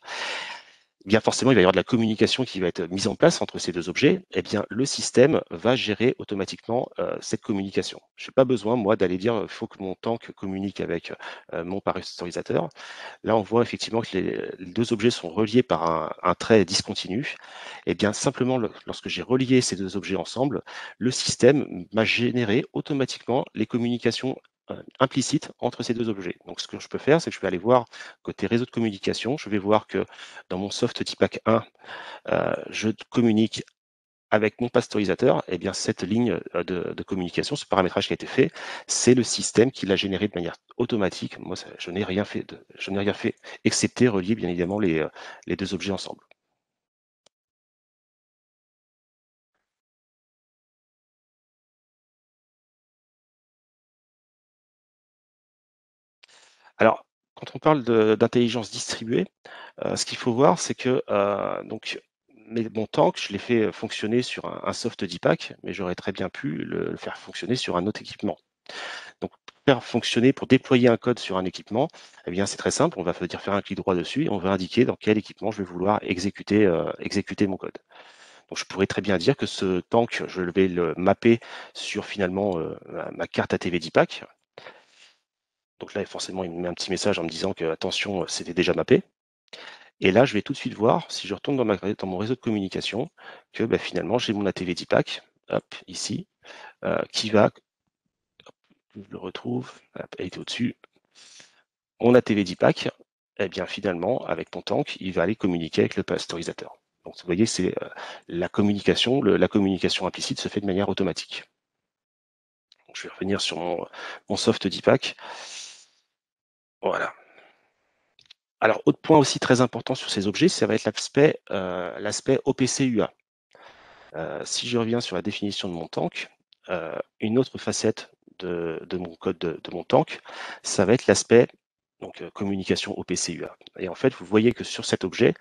Bien forcément, il va y avoir de la communication qui va être mise en place entre ces deux objets. Eh bien, le système va gérer automatiquement cette communication. Je n'ai pas besoin, moi, d'aller dire il faut que mon tank communique avec mon pasteurisateur. Là, on voit effectivement que les deux objets sont reliés par un trait discontinu. Et bien, simplement, lorsque j'ai relié ces deux objets ensemble, le système m'a généré automatiquement les communications implicites entre ces deux objets. Donc, ce que je peux faire, c'est que je vais aller voir côté réseau de communication. Je vais voir que dans mon soft DPAC 1, je communique avec mon pasteurisateur. Et bien, cette ligne de communication, ce paramétrage qui a été fait, c'est le système qui l'a généré de manière automatique. Moi, je n'ai rien fait, excepté relier bien évidemment les deux objets ensemble. Alors, quand on parle d'intelligence distribuée, ce qu'il faut voir, c'est que mon tank, je l'ai fait fonctionner sur un soft DPAC, mais j'aurais très bien pu le faire fonctionner sur un autre équipement. Donc, pour déployer un code sur un équipement, eh bien, c'est très simple. On va faire un clic droit dessus et on va indiquer dans quel équipement je vais vouloir exécuter mon code. Donc, je pourrais très bien dire que ce tank, je vais le mapper sur finalement ma carte ATV DPAC. Donc là, forcément, il me met un petit message en me disant que, attention, c'était déjà mappé. Et là, je vais tout de suite voir, si je retourne dans mon réseau de communication, que finalement, j'ai mon ATV DPAC hop, ici, qui va, je le retrouve, hop, elle était au-dessus, mon ATV d'IPAC, eh bien finalement, avec mon tank, il va aller communiquer avec le pasteurisateur. Donc vous voyez, c'est la communication implicite se fait de manière automatique. Donc, je vais revenir sur mon soft d'IPAC. Voilà. Alors, autre point aussi très important sur ces objets, ça va être l'aspect OPC-UA. Si je reviens sur la définition de mon tank, une autre facette de mon code de mon tank, ça va être l'aspect communication OPC-UA. Et en fait, vous voyez que sur cet objet,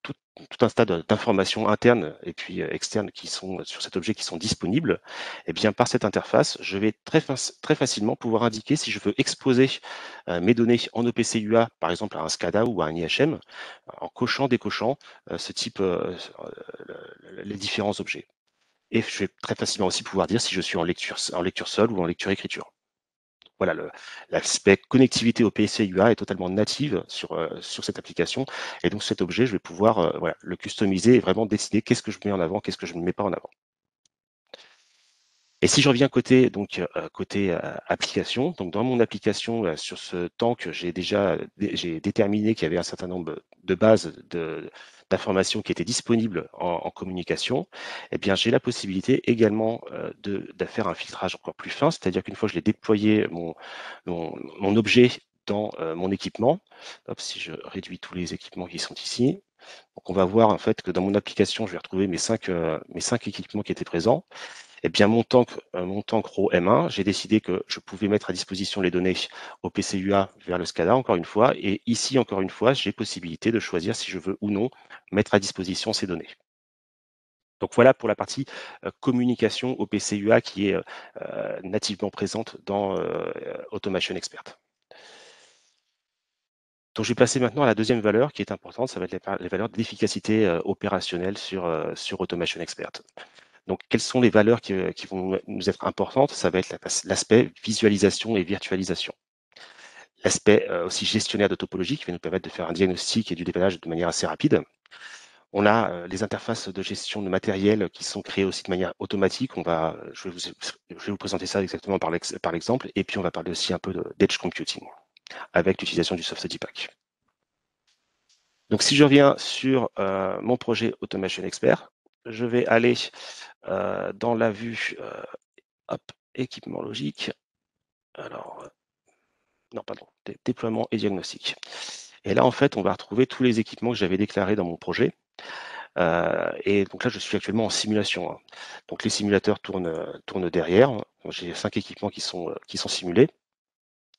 tout un tas d'informations internes et puis externes qui sont sur cet objet qui sont disponibles, et bien par cette interface, je vais très facilement pouvoir indiquer si je veux exposer mes données en OPC-UA, par exemple à un SCADA ou à un IHM, en cochant, décochant les différents objets. Et je vais très facilement aussi pouvoir dire si je suis en lecture seule ou en lecture écriture. Voilà, l'aspect connectivité au PSA-UA est totalement native sur cette application. Et donc cet objet, je vais pouvoir le customiser et vraiment décider qu'est-ce que je mets en avant, qu'est-ce que je ne mets pas en avant. Et si je reviens côté application, donc dans mon application sur ce tank, j'ai déterminé qu'il y avait un certain nombre de bases d'informations qui étaient disponibles en communication. Eh bien, j'ai la possibilité également de faire un filtrage encore plus fin, c'est-à-dire qu'une fois que je l'ai déployé mon objet dans mon équipement, hop, si je réduis tous les équipements qui sont ici, donc on va voir en fait que dans mon application, je vais retrouver mes cinq équipements qui étaient présents. Eh bien, mon tank RAW M1, j'ai décidé que je pouvais mettre à disposition les données au PCUA vers le SCADA, encore une fois. Et ici, encore une fois, j'ai possibilité de choisir si je veux ou non mettre à disposition ces données. Donc voilà pour la partie communication au PCUA qui est nativement présente dans Automation Expert. Donc je vais passer maintenant à la deuxième valeur qui est importante, ça va être les valeurs d'efficacité opérationnelle sur Automation Expert. Donc, quelles sont les valeurs qui vont nous être importantes? Ça va être l'aspect visualisation et virtualisation. L'aspect aussi gestionnaire de topologie qui va nous permettre de faire un diagnostic et du dépannage de manière assez rapide. On a les interfaces de gestion de matériel qui sont créées aussi de manière automatique. Je vais vous présenter ça exactement par l'exemple. Et puis, on va parler aussi un peu d'edge computing avec l'utilisation du soft DPAC. Donc, si je reviens sur mon projet Automation Expert, je vais aller dans la vue équipement logique. Alors, non, pardon, déploiement et diagnostic. Et là, en fait, on va retrouver tous les équipements que j'avais déclarés dans mon projet. Et donc là, je suis actuellement en simulation. Hein. Donc les simulateurs tournent derrière. J'ai 5 équipements qui sont simulés.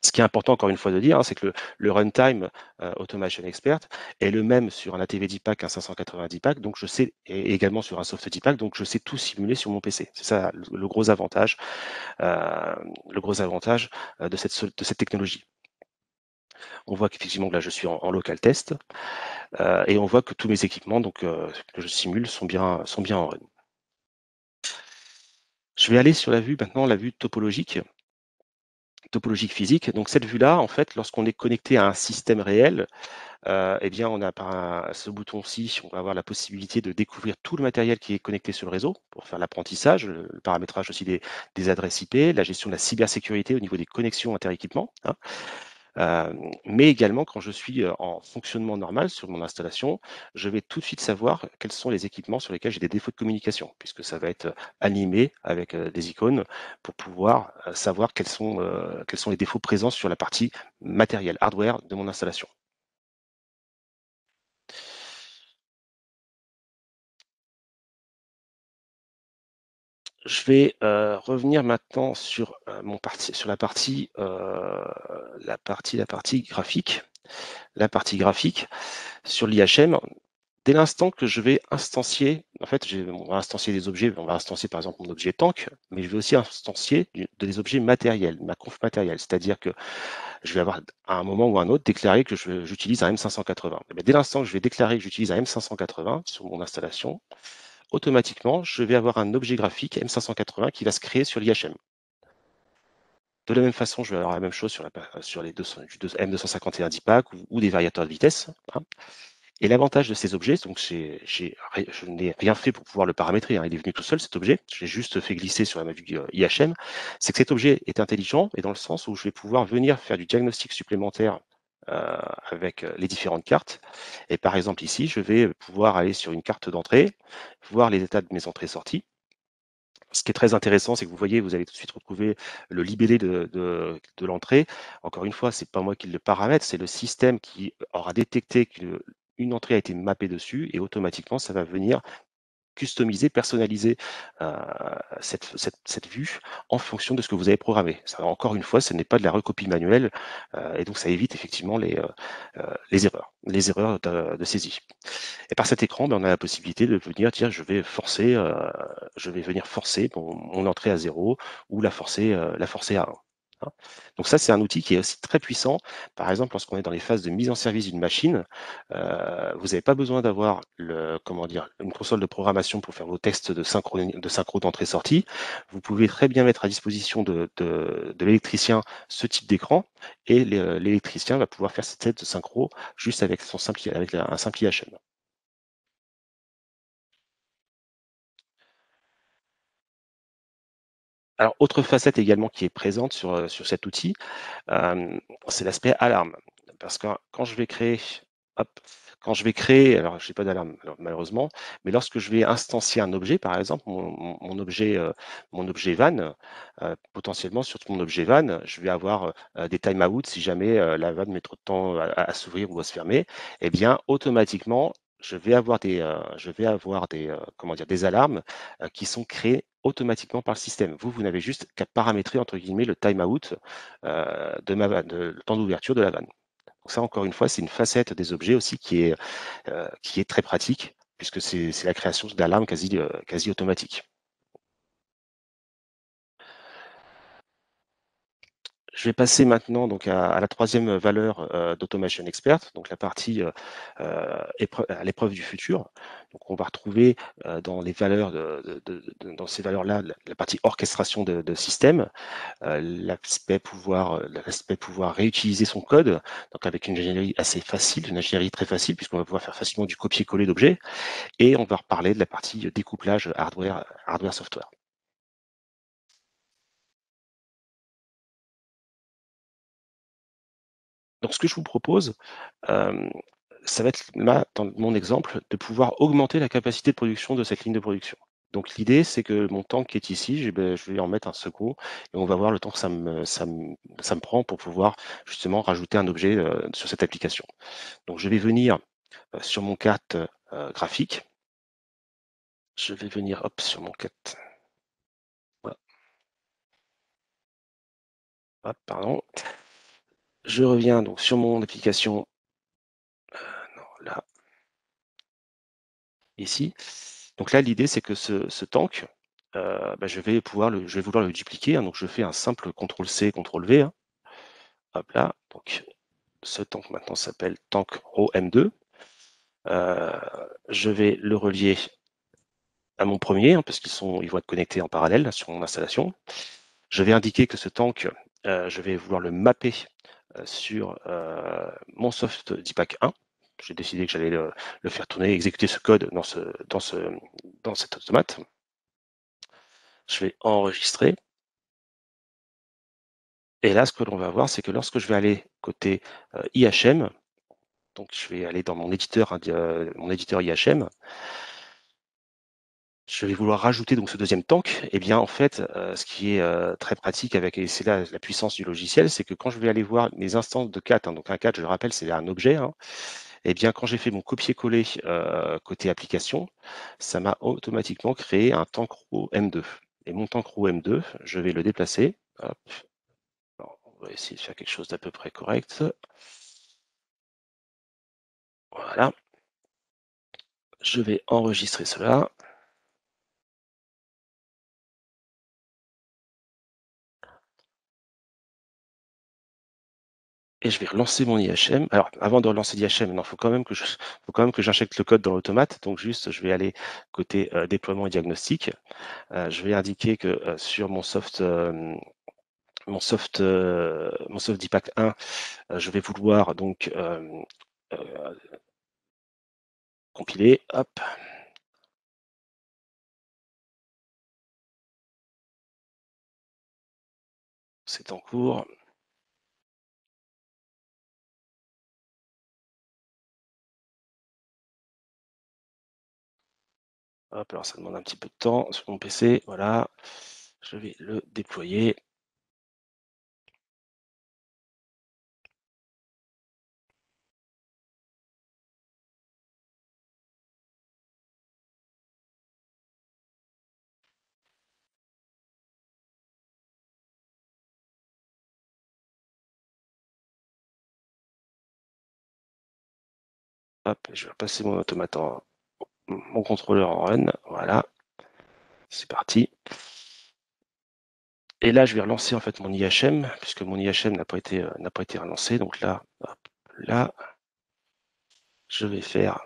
Ce qui est important, encore une fois, de dire, hein, c'est que le runtime Automation Expert est le même sur un ATV DPAC qu'un 580 DPAC, donc je sais, et également sur un soft DPAC, donc je sais tout simuler sur mon PC. C'est ça le gros avantage, de cette technologie. On voit qu'effectivement, là, je suis en local test, et on voit que tous mes équipements que je simule sont bien en run. Je vais aller sur la vue topologique physique. Donc cette vue-là, en fait, lorsqu'on est connecté à un système réel, eh bien, on a par ce bouton-ci, on va avoir la possibilité de découvrir tout le matériel qui est connecté sur le réseau pour faire l'apprentissage, le paramétrage aussi des adresses IP, la gestion de la cybersécurité au niveau des connexions interéquipements. Hein. Mais également, quand je suis en fonctionnement normal sur mon installation, je vais tout de suite savoir quels sont les équipements sur lesquels j'ai des défauts de communication, puisque ça va être animé avec des icônes pour pouvoir savoir quels sont les défauts présents sur la partie matériel, hardware de mon installation. Je vais revenir maintenant sur la partie graphique. La partie graphique sur l'IHM. Dès l'instant que je vais instancier, en fait, on va instancier des objets, on va instancier par exemple mon objet tank, mais je vais aussi instancier des objets matériels, ma conf matérielle, c'est-à-dire que je vais avoir à un moment ou à un autre déclaré que j'utilise un M580. Et dès l'instant que je vais déclarer que j'utilise un M580 sur mon installation, automatiquement, je vais avoir un objet graphique M580 qui va se créer sur l'IHM. De la même façon, je vais avoir la même chose sur les M251 DPAC ou des variateurs de vitesse. Hein. Et l'avantage de ces objets, donc je n'ai rien fait pour pouvoir le paramétrer, hein, il est venu tout seul cet objet, je l'ai juste fait glisser sur ma vue IHM, c'est que cet objet est intelligent et dans le sens où je vais pouvoir venir faire du diagnostic supplémentaire avec les différentes cartes. Et par exemple ici, je vais pouvoir aller sur une carte d'entrée, voir les états de mes entrées-sorties. Ce qui est très intéressant, c'est que vous voyez, vous allez tout de suite retrouver le libellé de l'entrée. Encore une fois, c'est pas moi qui le paramètre, c'est le système qui aura détecté qu'une entrée a été mappée dessus et automatiquement, ça va venir customiser, personnaliser cette vue en fonction de ce que vous avez programmé. Ça, encore une fois, ce n'est pas de la recopie manuelle et donc ça évite effectivement les erreurs de saisie. Et par cet écran, on a la possibilité de venir dire je vais venir forcer mon entrée à 0 ou la forcer à 1. Hein. Donc ça, c'est un outil qui est aussi très puissant. Par exemple, lorsqu'on est dans les phases de mise en service d'une machine, vous n'avez pas besoin d'avoir une console de programmation pour faire vos tests de synchro d'entrée-sortie. Vous pouvez très bien mettre à disposition de l'électricien ce type d'écran et l'électricien va pouvoir faire cette test de synchro juste avec un simple IHM. Alors, autre facette également qui est présente sur cet outil, c'est l'aspect alarme. Parce que quand je vais créer, alors je n'ai pas d'alarme malheureusement, mais lorsque je vais instancier un objet, par exemple, mon objet van, potentiellement sur mon objet van, je vais avoir des time-out si jamais la vanne met trop de temps à s'ouvrir ou à se fermer, eh bien automatiquement, je vais avoir des alarmes qui sont créées automatiquement par le système. Vous n'avez juste qu'à paramétrer entre guillemets le time-out le temps d'ouverture de la vanne. Donc ça, encore une fois, c'est une facette des objets aussi qui est très pratique, puisque c'est la création d'alarmes quasi automatiques. Je vais passer maintenant donc à la troisième valeur d'Automation Expert, donc la partie à l'épreuve du futur. Donc on va retrouver dans les valeurs dans ces valeurs-là la partie orchestration de système, l'aspect pouvoir réutiliser son code, donc avec une ingénierie assez facile, une ingénierie très facile puisqu'on va pouvoir faire facilement du copier-coller d'objets, et on va reparler de la partie découplage hardware-software. Donc ce que je vous propose, ça va être là, dans mon exemple, de pouvoir augmenter la capacité de production de cette ligne de production. Donc l'idée, c'est que mon tank qui est ici, je vais en mettre un second et on va voir le temps que ça me prend pour pouvoir justement rajouter un objet sur cette application. Donc je vais venir sur mon carte graphique. Je vais venir sur mon carte. Voilà. Hop, pardon. Je reviens donc sur mon application. Là. Ici. Donc là, l'idée, c'est que ce tank, je vais vouloir le dupliquer. Hein, donc je fais un simple CTRL-C, CTRL-V. Hein. Hop là. Donc ce tank maintenant s'appelle tank row M2. Je vais le relier à mon premier, hein, parce ils vont être connectés en parallèle là, sur mon installation. Je vais indiquer que ce tank, je vais vouloir le mapper sur mon soft DPAC 1. J'ai décidé que j'allais le faire tourner, exécuter ce code dans cet automate. Je vais enregistrer. Et là, ce que l'on va voir, c'est que lorsque je vais aller côté IHM, donc je vais aller dans mon éditeur IHM, je vais vouloir rajouter donc ce deuxième tank. Et bien en fait, ce qui est très pratique et c'est là la puissance du logiciel, c'est que quand je vais aller voir mes instances de cat, hein, donc un cat, je le rappelle, c'est un objet. Hein, et bien quand j'ai fait mon copier-coller côté application, ça m'a automatiquement créé un tank row M2. Et mon tank row M2, je vais le déplacer. Hop. Alors, on va essayer de faire quelque chose d'à peu près correct. Voilà. Je vais enregistrer cela. Et je vais relancer mon IHM. Alors, avant de relancer l'IHM, il faut quand même que j'injecte le code dans l'automate. Donc, juste, je vais aller côté déploiement et diagnostic. Je vais indiquer que sur mon soft DPAC 1, je vais vouloir donc compiler, hop. C'est en cours. Hop, alors ça demande un petit peu de temps sur mon PC, voilà. Je vais le déployer. Hop, je vais passer mon automate mon contrôleur en run, voilà. C'est parti. Et là, je vais relancer en fait mon IHM, puisque mon IHM n'a pas été relancé. Donc là, hop, là, je vais faire.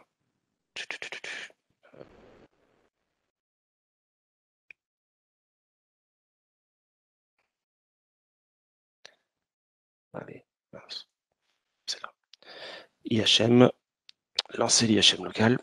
Allez, c'est là. IHM, lancer l'IHM local.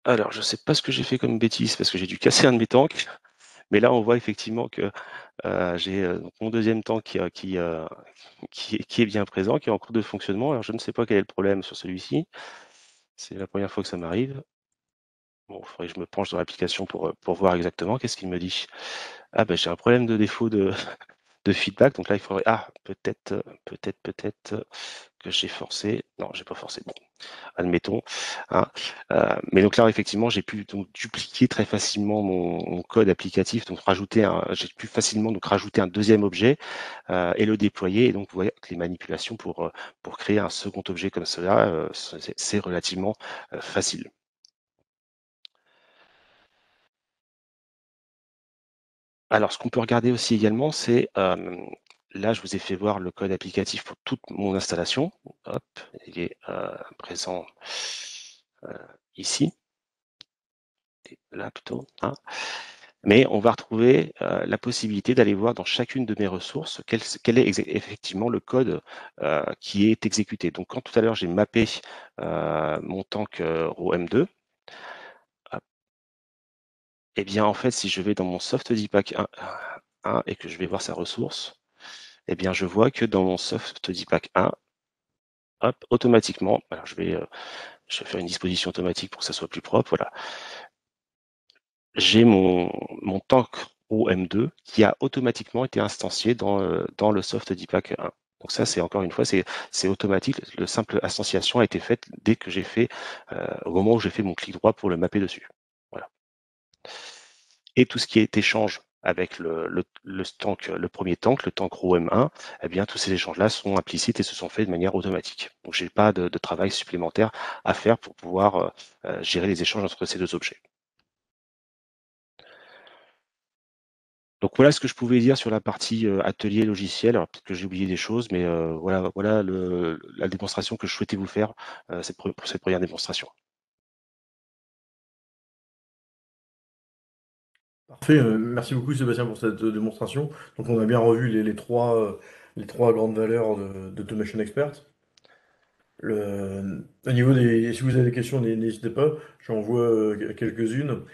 Alors, je ne sais pas ce que j'ai fait comme bêtise parce que j'ai dû casser un de mes tanks. Mais là, on voit effectivement que j'ai mon deuxième tank qui est bien présent, qui est en cours de fonctionnement. Alors, je ne sais pas quel est le problème sur celui-ci. C'est la première fois que ça m'arrive. Bon, il faudrait que je me penche dans l'application pour voir exactement. Qu'est-ce qu'il me dit? Ah, ben, j'ai un problème de défaut de feedback. Donc là, il faudrait. Ah, peut-être que j'ai forcé. Non, j'ai pas forcé. Bon, admettons. Hein. Mais donc là, effectivement, j'ai pu donc dupliquer très facilement mon code applicatif, donc j'ai pu facilement donc rajouter un deuxième objet et le déployer. Et donc, vous voyez que les manipulations pour créer un second objet comme cela, c'est relativement facile. Alors, ce qu'on peut regarder aussi également, c'est là, je vous ai fait voir le code applicatif pour toute mon installation. Hop, il est présent ici, là plutôt. Hein. Mais on va retrouver la possibilité d'aller voir dans chacune de mes ressources quel est effectivement le code qui est exécuté. Donc, quand tout à l'heure, j'ai mappé mon tank ROM2, eh bien, en fait, si je vais dans mon soft-dpack 1 et que je vais voir sa ressource, eh bien, je vois que dans mon soft-dpack 1, hop, automatiquement, alors je vais faire une disposition automatique pour que ça soit plus propre, voilà. J'ai mon tank OM2 qui a automatiquement été instancié dans le soft-dpack 1. Donc ça, c'est encore une fois, c'est automatique. Le simple instanciation a été faite dès que j'ai fait, au moment où j'ai fait mon clic droit pour le mapper dessus. Voilà. Et tout ce qui est échange avec le premier tank, le tank ROM1, eh bien, tous ces échanges-là sont implicites et se sont faits de manière automatique. Donc, j'ai pas de travail supplémentaire à faire pour pouvoir gérer les échanges entre ces deux objets. Donc voilà ce que je pouvais dire sur la partie atelier logiciel. Alors peut-être que j'ai oublié des choses, mais voilà la démonstration que je souhaitais vous faire pour cette première démonstration. Parfait, merci beaucoup Sébastien pour cette démonstration. Donc on a bien revu les trois grandes valeurs d'Automation Expert. Au niveau si vous avez des questions, n'hésitez pas, j'en vois quelques-unes.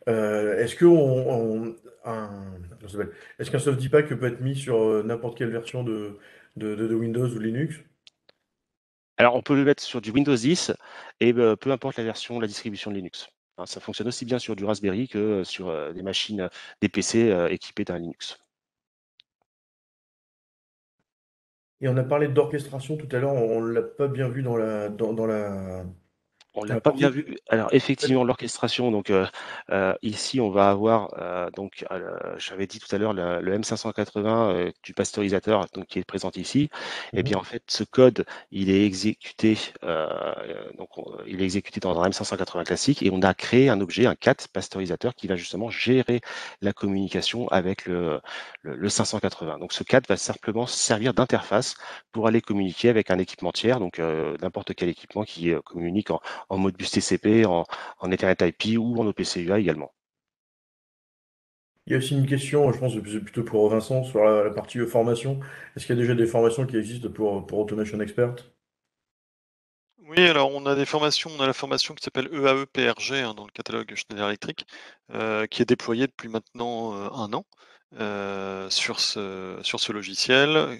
Est-ce que comment ça s'appelle? Est-ce qu'un soft peut être mis sur n'importe quelle version de Windows ou Linux? Alors on peut le mettre sur du Windows 10 et peu importe la version, la distribution de Linux. Hein, ça fonctionne aussi bien sur du Raspberry que sur des machines, des PC équipés d'un Linux. Et on a parlé d'orchestration tout à l'heure, on ne l'a pas bien vu dans la On l'a pas bien vu. Alors effectivement, l'orchestration, donc ici on va avoir donc j'avais dit tout à l'heure le M580 du pasteurisateur donc qui est présent ici. Et bien en fait ce code il est exécuté il est exécuté dans un M580 classique et on a créé un objet, un CAT pasteurisateur qui va justement gérer la communication avec le 580. Donc ce CAT va simplement servir d'interface pour aller communiquer avec un équipement tiers, donc n'importe quel équipement qui communique en Modbus TCP, en Ethernet IP ou en OPC-UA également. Il y a aussi une question, je pense que c'est plutôt pour Vincent, sur la partie formation. Est-ce qu'il y a déjà des formations qui existent pour Automation Expert? Oui, alors on a des formations, on a la formation qui s'appelle EAE-PRG dans le catalogue Schneider Electric, qui est déployée depuis maintenant 1 an sur ce logiciel.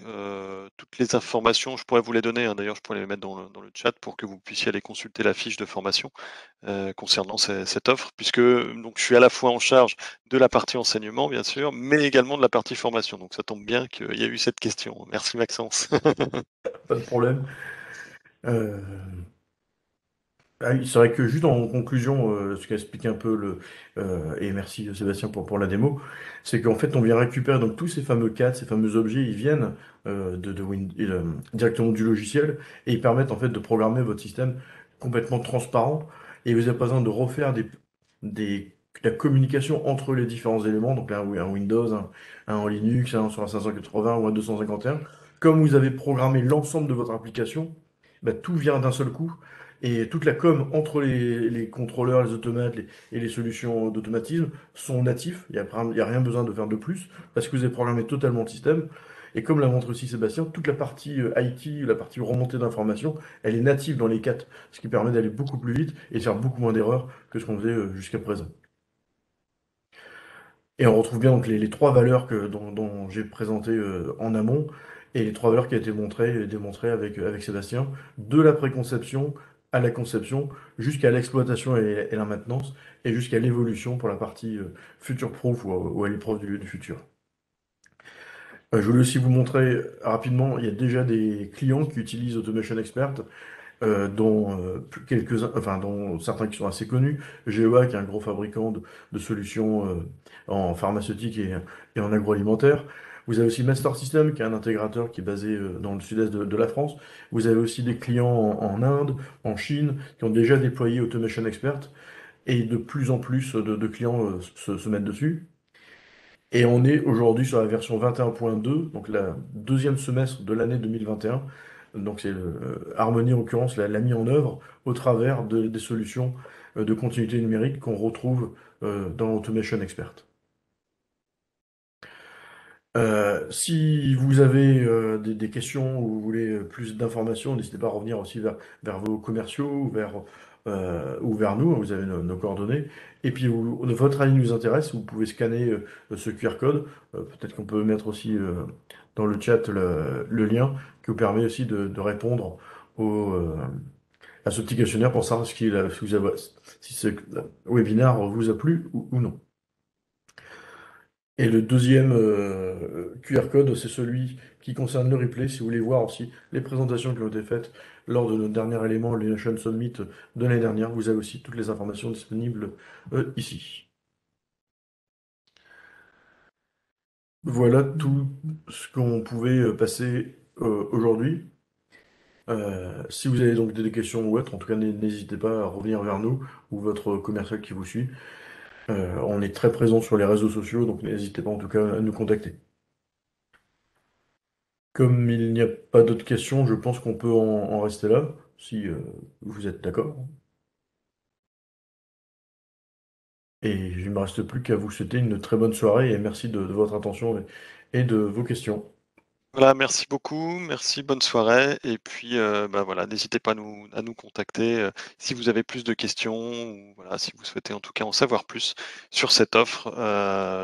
Toutes les informations, je pourrais vous les donner, d'ailleurs je pourrais les mettre dans le chat pour que vous puissiez aller consulter la fiche de formation concernant cette offre, puisque donc, je suis à la fois en charge de la partie enseignement, bien sûr, mais également de la partie formation. Donc ça tombe bien qu'il y a eu cette question. Merci Maxence. Pas de problème. Euh, Ah oui, c'est vrai que juste en conclusion, ce qu'explique un peu et merci Sébastien pour la démo, c'est qu'en fait on vient récupérer donc tous ces fameux CAD, ces fameux objets, ils viennent directement du logiciel et ils permettent en fait de programmer votre système complètement transparent et vous n'avez pas besoin de refaire la communication entre les différents éléments, donc un Windows, un en Linux, un sur un 580 ou un 251. Comme vous avez programmé l'ensemble de votre application, bah, tout vient d'un seul coup. Et toute la com entre les contrôleurs, les automates et les solutions d'automatisme sont natifs. Il y a rien besoin de faire de plus parce que vous avez programmé totalement le système. Et comme l'a montré aussi Sébastien, toute la partie IT, la partie remontée d'informations, elle est native dans les 4, ce qui permet d'aller beaucoup plus vite et de faire beaucoup moins d'erreurs que ce qu'on faisait jusqu'à présent. Et on retrouve bien donc les trois valeurs dont j'ai présentées en amont et les trois valeurs qui ont été montrées et démontrées avec Sébastien, de la préconception à la conception, jusqu'à l'exploitation et la maintenance, et jusqu'à l'évolution pour la partie future-proof ou à l'épreuve du futur. Je voulais aussi vous montrer rapidement, il y a déjà des clients qui utilisent Automation Expert dont quelques-uns, enfin dont certains qui sont assez connus. GEA, qui est un gros fabricant de solutions en pharmaceutique et en agroalimentaire. Vous avez aussi Master System, qui est un intégrateur qui est basé dans le sud-est de la France. Vous avez aussi des clients en Inde, en Chine, qui ont déjà déployé Automation Expert. Et de plus en plus de clients se mettent dessus. Et on est aujourd'hui sur la version 21.2, donc la deuxième semestre de l'année 2021. Donc c'est Harmony en l'occurrence l'a mis en œuvre au travers des solutions de continuité numérique qu'on retrouve dans Automation Expert. Si vous avez des questions ou vous voulez plus d'informations, n'hésitez pas à revenir aussi vers vos commerciaux ou vers nous, vous avez nos coordonnées. Et puis votre avis nous intéresse, vous pouvez scanner ce QR code. Peut-être qu'on peut mettre aussi dans le chat le lien qui vous permet aussi de répondre à ce petit questionnaire pour savoir si ce webinaire vous a plu ou non. Et le deuxième QR code, c'est celui qui concerne le replay. Si vous voulez voir aussi les présentations qui ont été faites lors de notre dernier élément, le Nation Summit de l'année dernière, vous avez aussi toutes les informations disponibles ici. Voilà tout ce qu'on pouvait passer aujourd'hui. Si vous avez donc des questions ou autres, en tout cas, n'hésitez pas à revenir vers nous ou votre commercial qui vous suit. On est très présent sur les réseaux sociaux, donc n'hésitez pas en tout cas à nous contacter. Comme il n'y a pas d'autres questions, je pense qu'on peut en rester là, si vous êtes d'accord. Et il ne me reste plus qu'à vous souhaiter une très bonne soirée et merci de votre attention et de vos questions. Voilà, merci beaucoup, merci, bonne soirée. Et puis, voilà, n'hésitez pas à nous contacter si vous avez plus de questions ou voilà, si vous souhaitez en tout cas en savoir plus sur cette offre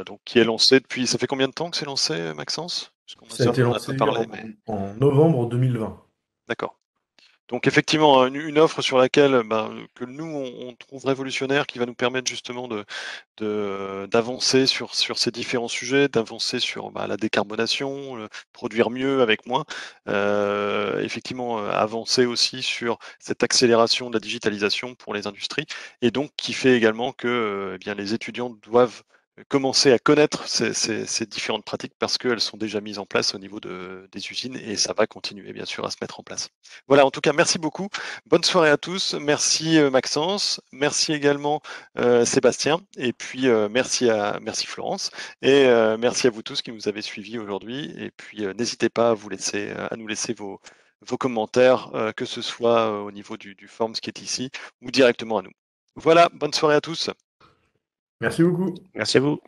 donc, qui est lancée depuis. Ça fait combien de temps que c'est lancé, Maxence? Parce qu'on Ça a été en a pas lancé parlé, mais en novembre 2020. d'accord. Donc effectivement, une offre sur laquelle que nous, on trouve révolutionnaire, qui va nous permettre justement d'avancer sur ces différents sujets, d'avancer sur la décarbonation, produire mieux avec moins, effectivement avancer aussi sur cette accélération de la digitalisation pour les industries, et donc qui fait également que eh bien, les étudiants doivent commencer à connaître ces différentes pratiques parce qu'elles sont déjà mises en place au niveau des usines, et ça va continuer bien sûr à se mettre en place. Voilà, en tout cas, merci beaucoup. Bonne soirée à tous. Merci Maxence. Merci également Sébastien. Et puis merci Florence. Et merci à vous tous qui nous avez suivis aujourd'hui. Et puis n'hésitez pas à nous laisser vos commentaires, que ce soit au niveau du Forms qui est ici ou directement à nous. Voilà, bonne soirée à tous. Merci beaucoup. Merci à vous.